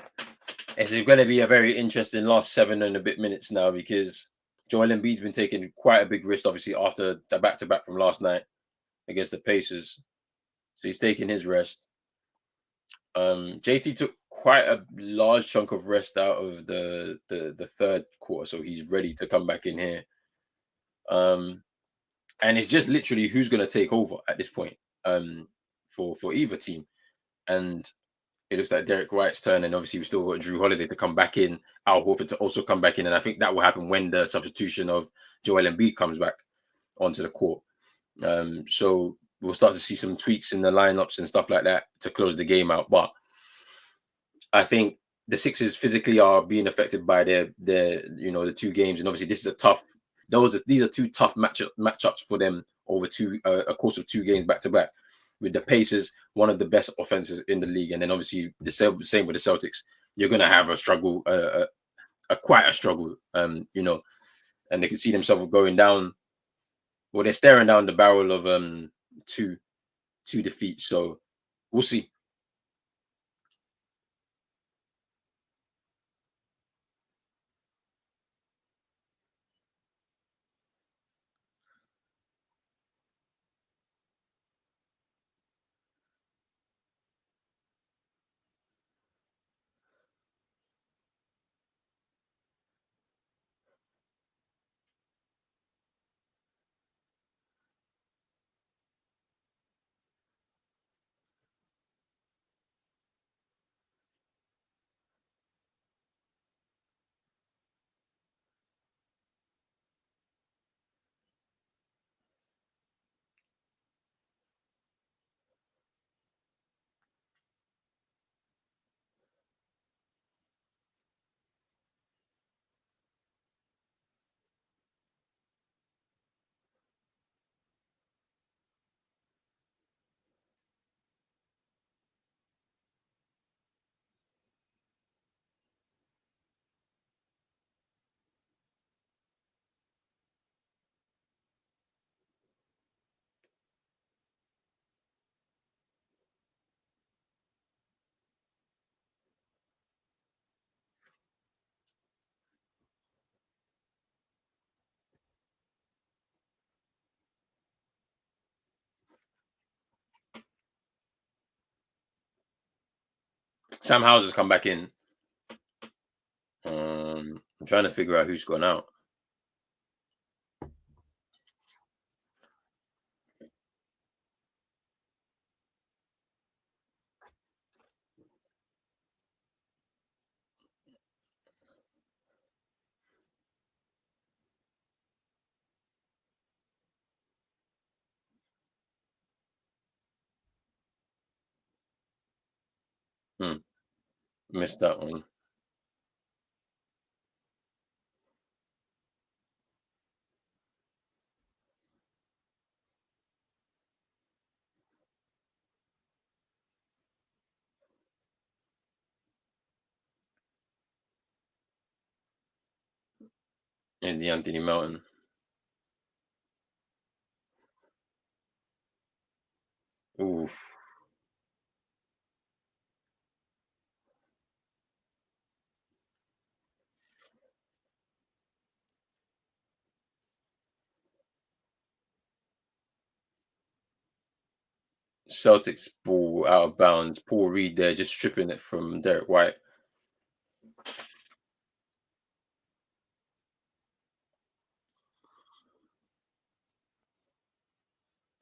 it's going to be a very interesting last 7 and a bit minutes now because Joel Embiid's been taking quite a big risk, obviously, after the back-to-back from last night against the Pacers. So he's taking his rest. JT took quite a large chunk of rest out of the third quarter, so he's ready to come back in here. And it's just literally who's going to take over at this point for either team. And it looks like Derek White's turn, and obviously we've still got Drew Holiday to come back in, Al Horford to also come back in, and I think that will happen when the substitution of Joel Embiid comes back onto the court. So we'll start to see some tweaks in the lineups and stuff like that to close the game out. But I think the Sixers physically are being affected by their the two games, and obviously this is a tough. These are two tough matchups for them over a course of two games back to back. With the Pacers, one of the best offenses in the league, and then obviously the same with the Celtics. You're gonna have a struggle, quite a struggle, and they can see themselves going down. Well, they're staring down the barrel of two two defeats. So we'll see. Sam Hauser's come back in. I'm trying to figure out who's gone out. Hmm, missed that one. It's the Anthony Melton. Ooh, Celtics ball out of bounds. Paul Reed there just stripping it from Derek White.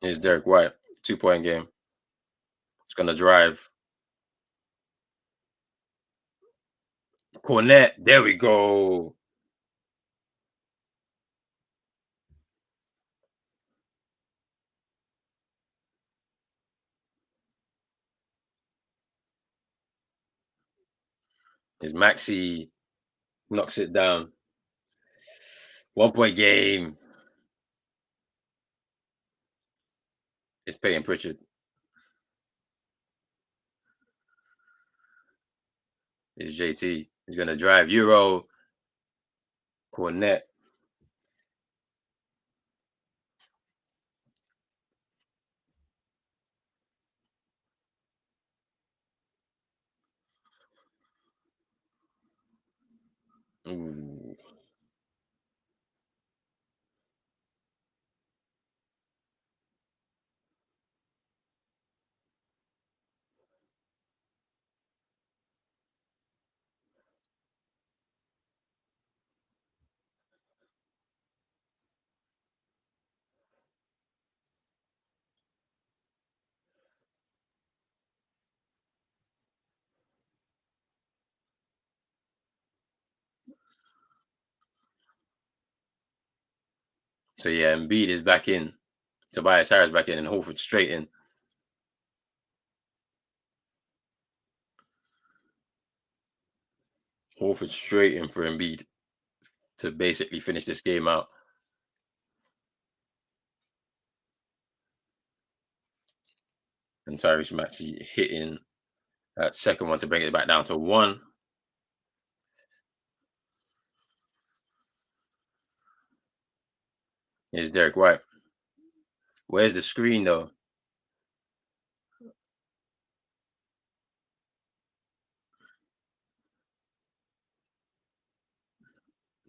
Here's Derek White. 2 point game. It's gonna drive. Cornet. There we go. His Maxi knocks it down. 1 point game. It's Peyton Pritchard. It's JT. He's gonna drive Euro. Cornet. Ooh. So yeah, Embiid is back in. Tobias Harris back in, and Horford straight in. Horford straight in for Embiid to basically finish this game out. And Tyrese Maxey hitting that second one to bring it back down to one. Here's Derek White. Where's the screen though?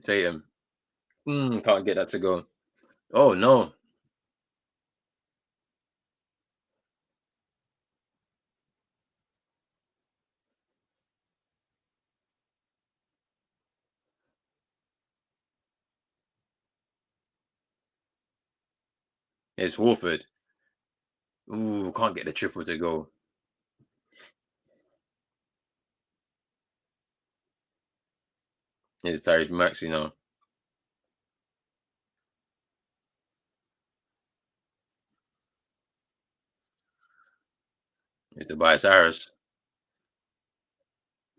Tatum. Can't get that to go. Oh no. It's Horford. Ooh, can't get the triple to go. Here's Tyrese Maxey now. It's Tobias Harris.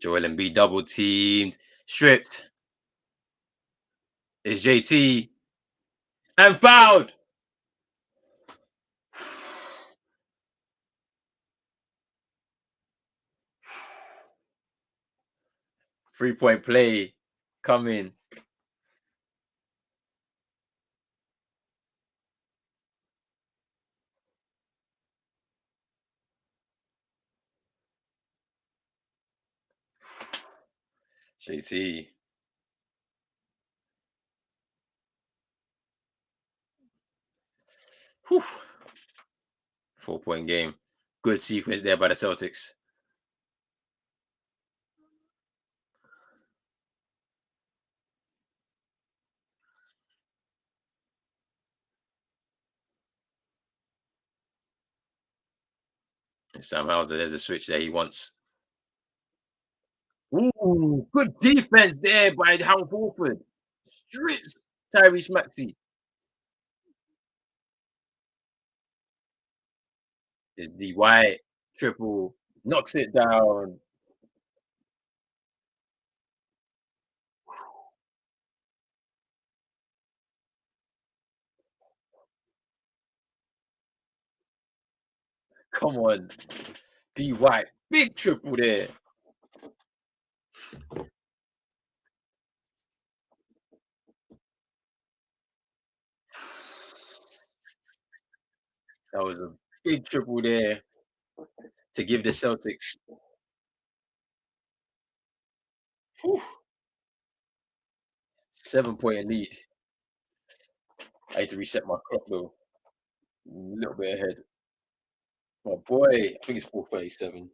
Joel Embiid double teamed. Stripped. It's JT. And fouled. 3-point play coming. JT. Whew. 4-point game. Good sequence there by the Celtics. And Sam Hauser, there's a switch there he wants. Ooh, good defense there by Hal Horford. Strips Tyrese Maxey. It's D White. Triple. Knocks it down. Come on. D White. Big triple there. That was a big triple there to give the Celtics 7-point lead. I had to reset my clock though. A little bit ahead. My boy, I think it's 4:37.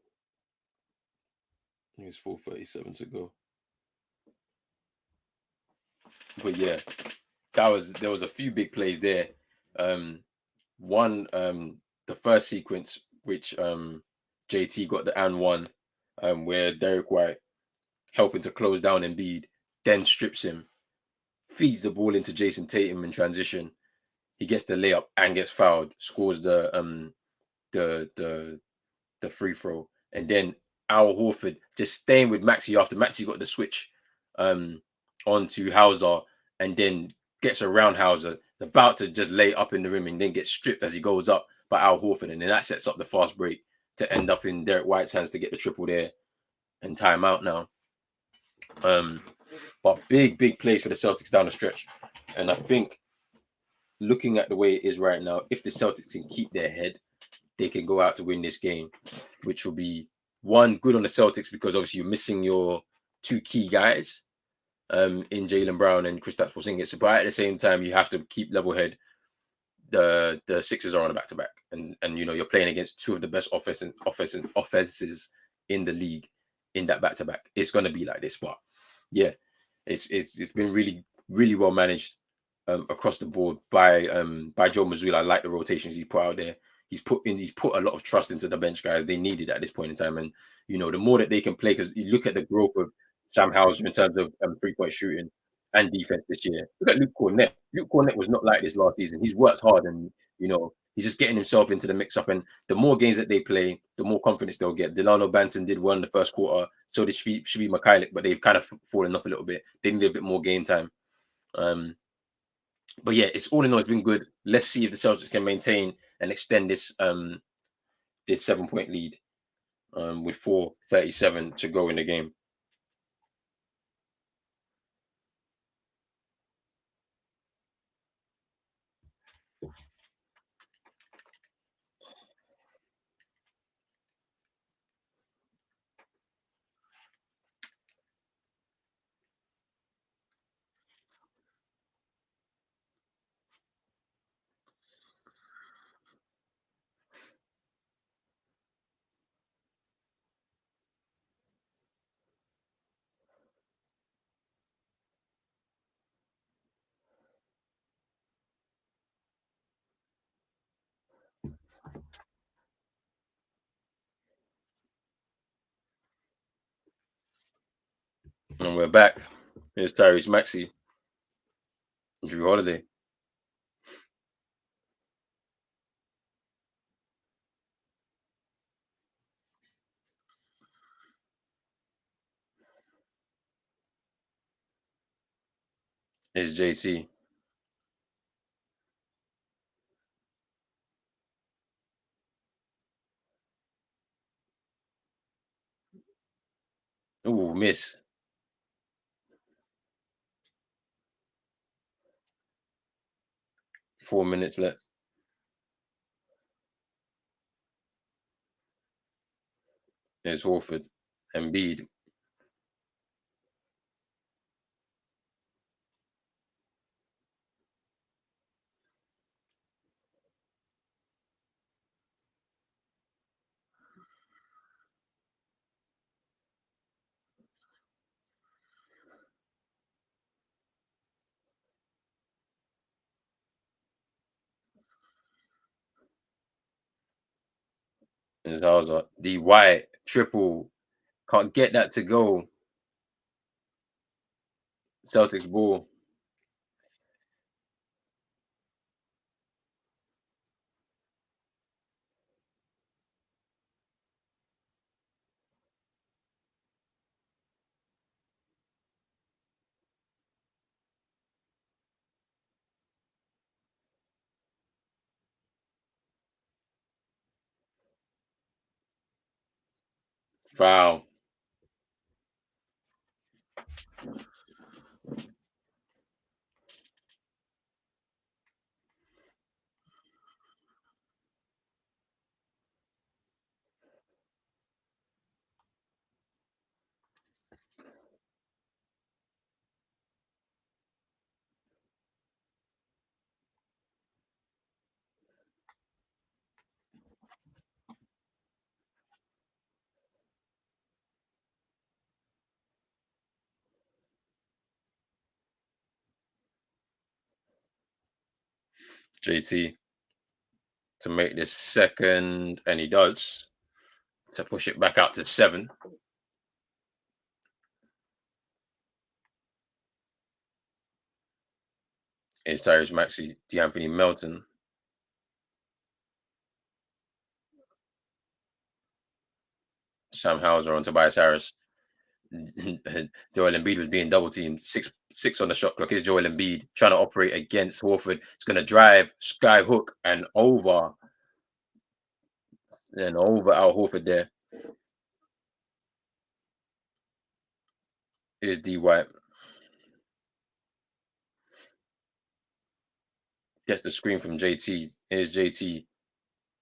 I think it's 4:37 to go. But yeah, there was a few big plays there. Um, one the first sequence which JT got the and one, where Derek White helping to close down Embiid, then strips him, feeds the ball into Jason Tatum in transition. He gets the layup and gets fouled, scores the the the free throw, and then Al Horford just staying with Maxi after Maxi got the switch um onto Hauser, and then gets around Hauser, about to just lay up in the rim and then gets stripped as he goes up by Al Horford, and then that sets up the fast break to end up in Derek White's hands to get the triple there and timeout now. Um, but big plays for the Celtics down the stretch, and I think looking at the way it is right now, if the Celtics can keep their head, they can go out to win this game, which will be one good on the Celtics because obviously you're missing your two key guys in Jaylen Brown and Kristaps Porzingis. But at the same time, you have to keep level head. The Sixers are on a back to back, and you know you're playing against two of the best offenses in the league in that back to back. It's gonna be like this, but yeah, it's been really well managed across the board by Joe Mazzulla. I like the rotations he's put out there. He's put a lot of trust into the bench guys. They need it at this point in time, and you know the more that they can play, because you look at the growth of Sam Hauser in terms of 3-point shooting and defense this year. Look at Luke Cornett. Luke Cornett was not like this last season. He's worked hard, and you know He's just getting himself into the mix up, and the more games that they play, the more confidence they'll get. Delano Banton did well in the first quarter, so did Shvi Mikhailic, but they've kind of fallen off a little bit. They need a bit more game time. Um, but yeah, it's all in all, it's been good. Let's see if the Celtics can maintain and extend this 7 point lead with 4:37 to go in the game. And we're back. Here's Tyrese Maxey, Drew Holiday. Here's JT. Ooh, miss. 4 minutes left. There's Horford. Embiid. There's Hauser. D White. Triple. Can't get that to go. Celtics ball. Foul. JT to make this second, and he does to push it back out to 7. Is Tyrese Maxey, D'Anthony Melton, Sam Hauser on Tobias Harris. Joel Embiid was being double teamed. Six on the shot clock. Is Joel Embiid trying to operate against Horford? It's going to drive, sky hook, and over out Horford there. Here's D White. Gets the screen from JT. Here's JT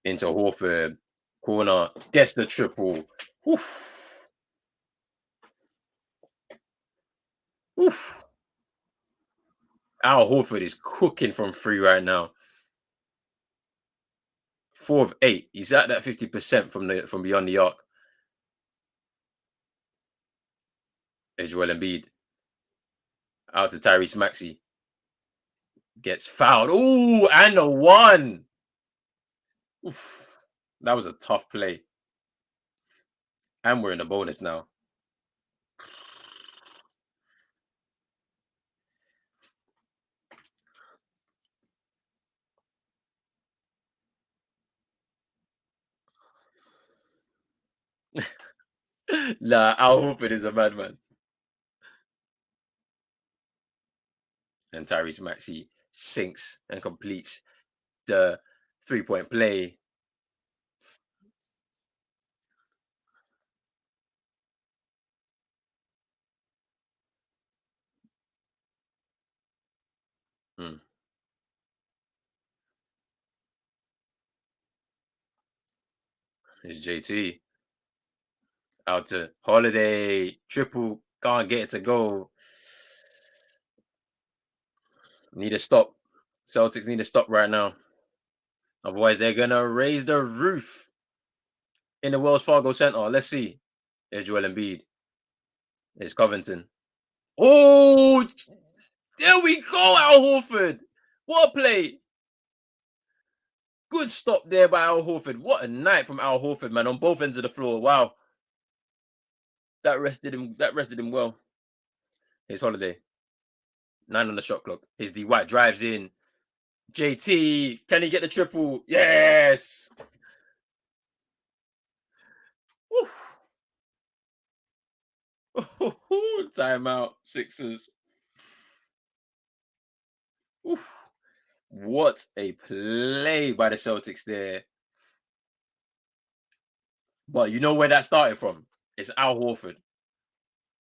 into Horford. Corner. Gets the triple. Oof. Oof. Al Horford is cooking from 3 right now. 4 of 8. He's at that 50% from beyond the arc. There's Joel Embiid. Out to Tyrese Maxey. Gets fouled. Ooh, and a 1. Oof. That was a tough play. And we're in a bonus now. Nah, Al Horford is a madman. And Tyrese Maxey sinks and completes the 3-point play. Mm, it's JT out to Holiday. Triple. Can't get it to go. Need a stop. Celtics need to stop right now. Otherwise, they're going to raise the roof in the Wells Fargo Center. Let's see. There's Joel Embiid. There's Covington. Oh, there we go, Al Horford. What a play. Good stop there by Al Horford. What a night from Al Horford, man, on both ends of the floor. Wow. That rested him. That rested him well. His Holiday. 9 on the shot clock. His D White drives in. JT. Can he get the triple? Yes. Woo. Timeout. Sixers. Oof. What a play by the Celtics there. But you know where that started from? It's Al Horford.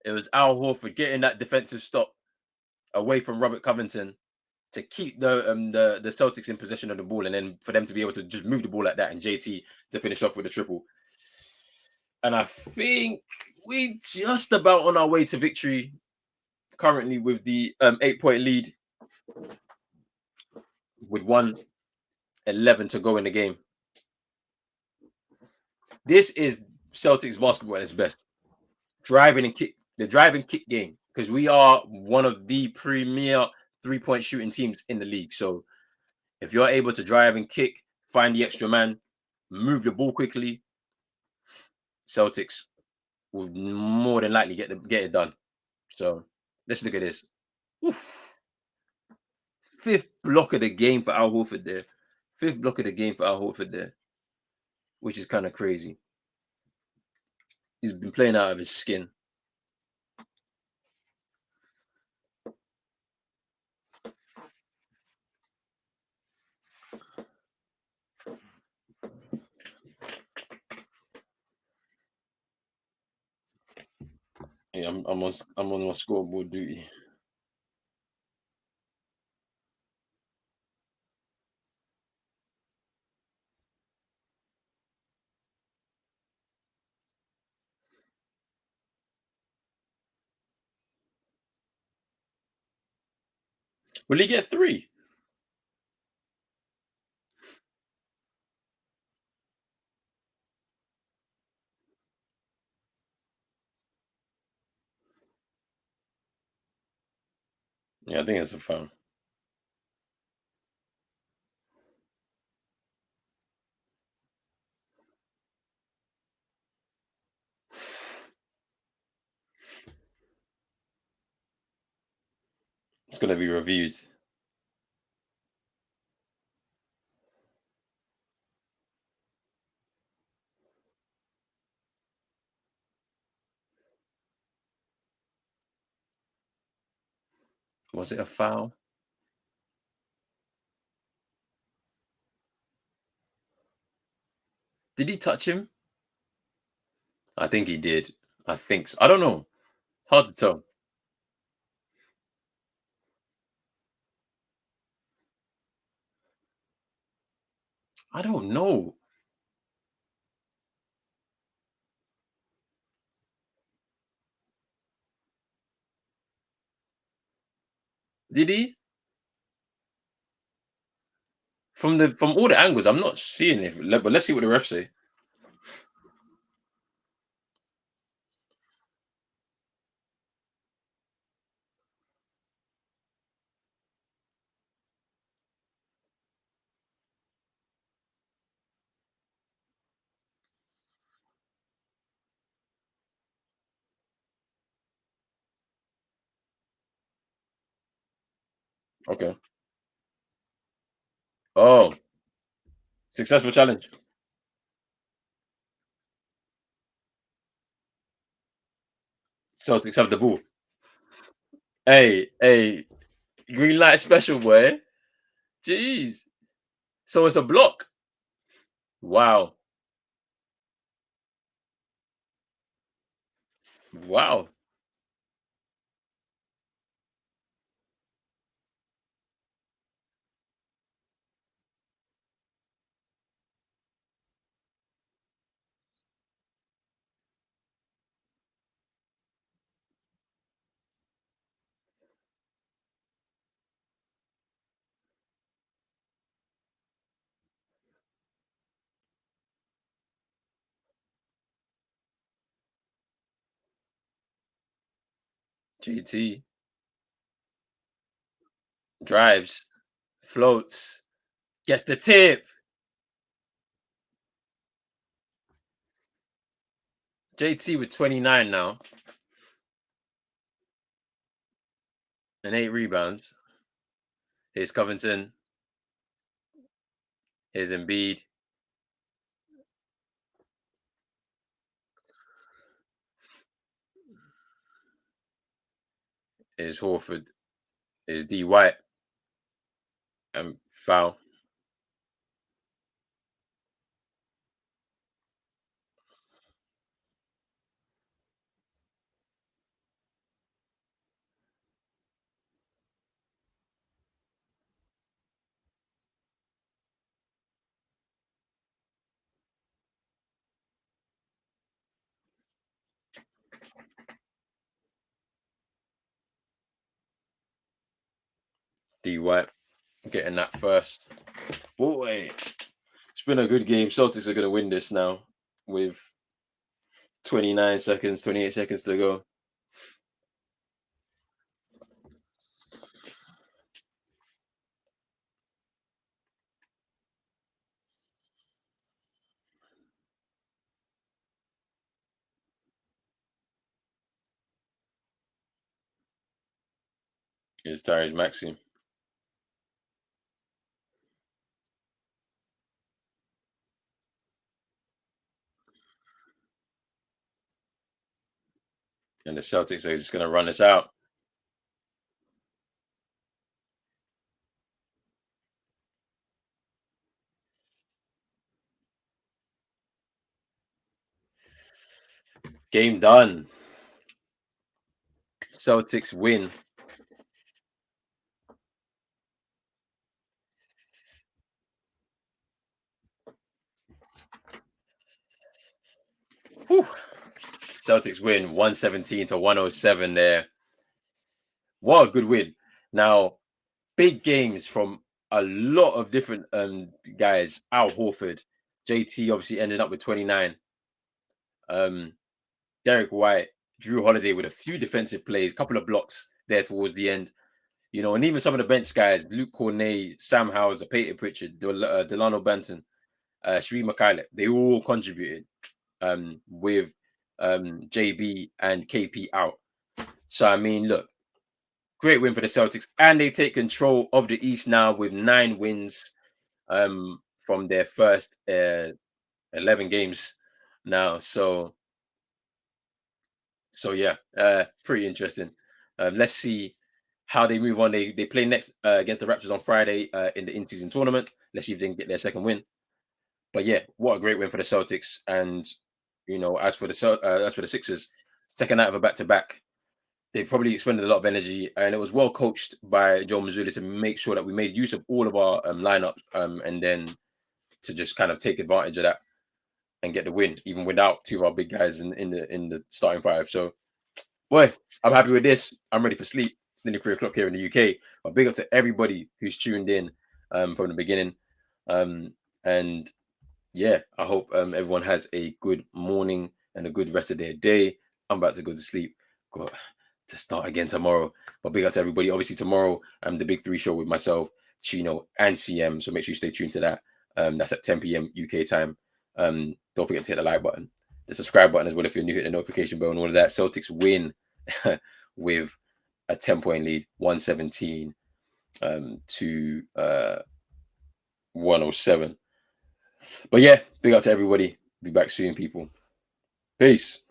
It was Al Horford getting that defensive stop away from Robert Covington to keep the Celtics in possession of the ball, and then for them to be able to just move the ball like that, and JT to finish off with a triple. And I think we just about on our way to victory currently with the 8-point lead with 1:11 to go in the game. This is Celtics basketball at its best. Driving and kick, the drive and kick game, because we are one of the premier 3-point shooting teams in the league. So if you're able to drive and kick, find the extra man, move the ball quickly, Celtics will more than likely get it done. So let's look at this. Oof. Fifth block of the game for Al Horford there. Fifth block of the game for Al Horford there, which is kind of crazy. He's been playing out of his skin. Yeah, I'm on my scoreboard duty. Will he get three? Yeah, I think it's a foul. It's gonna be reviewed. Was it a foul? Did he touch him? I think he did. I think so. I don't know. Hard to tell. I don't know. Did he? From all the angles, I'm not seeing it. But let's see what the refs say. Okay. Oh, successful challenge. Celtics have the ball. Hey, green light special, boy. Jeez. So it's a block. Wow. Wow. JT drives, floats, gets the tip. JT with 29 now and 8 rebounds. Here's Covington. Here's Embiid. Here's Horford. Here's D White. And foul. D White getting that first. Boy, it's been a good game. Celtics are going to win this now with 29 seconds, 28 seconds to go. It's Tyrese Maxey. And the Celtics are just going to run this out. Game done. Celtics win. Whew. Celtics win 117 to 107 there. What a good win. Now, big games from a lot of different guys. Al Horford, JT obviously ended up with 29. Um, Derek White, Drew Holiday with a few defensive plays, a couple of blocks there towards the end. And even some of the bench guys, Luke Cornet, Sam Hauser, Peyton Pritchard, Delano Banton, Sheree McKillop, they all contributed with JB and KP out. So, I mean, look, great win for the Celtics. And they take control of the East now with 9 wins from their first 11 games now. So yeah, pretty interesting. Let's see how they move on. They play next against the Raptors on Friday in the in-season tournament. Let's see if they can get their second win. But yeah, what a great win for the Celtics. And as for the Sixers, second night of a back-to-back, they probably expended a lot of energy, and it was well coached by Joe Mazzulla to make sure that we made use of all of our lineups, and then to just kind of take advantage of that and get the win, even without 2 of our big guys in the starting 5. So, boy, I'm happy with this. I'm ready for sleep. It's nearly 3 o'clock here in the UK. But big up to everybody who's tuned in from the beginning. And yeah, I hope everyone has a good morning and a good rest of their day. I'm about to go to sleep. Got to start again tomorrow. But big up to everybody. Obviously, tomorrow, the Big 3 show with myself, Chino, and CM. So make sure you stay tuned to that. That's at 10 p.m. UK time. Don't forget to hit the like button, the subscribe button as well if you're new, hit the notification bell and all of that. Celtics win with a 10-point lead, 117 to 107. But yeah, big up to everybody. Be back soon, people. Peace.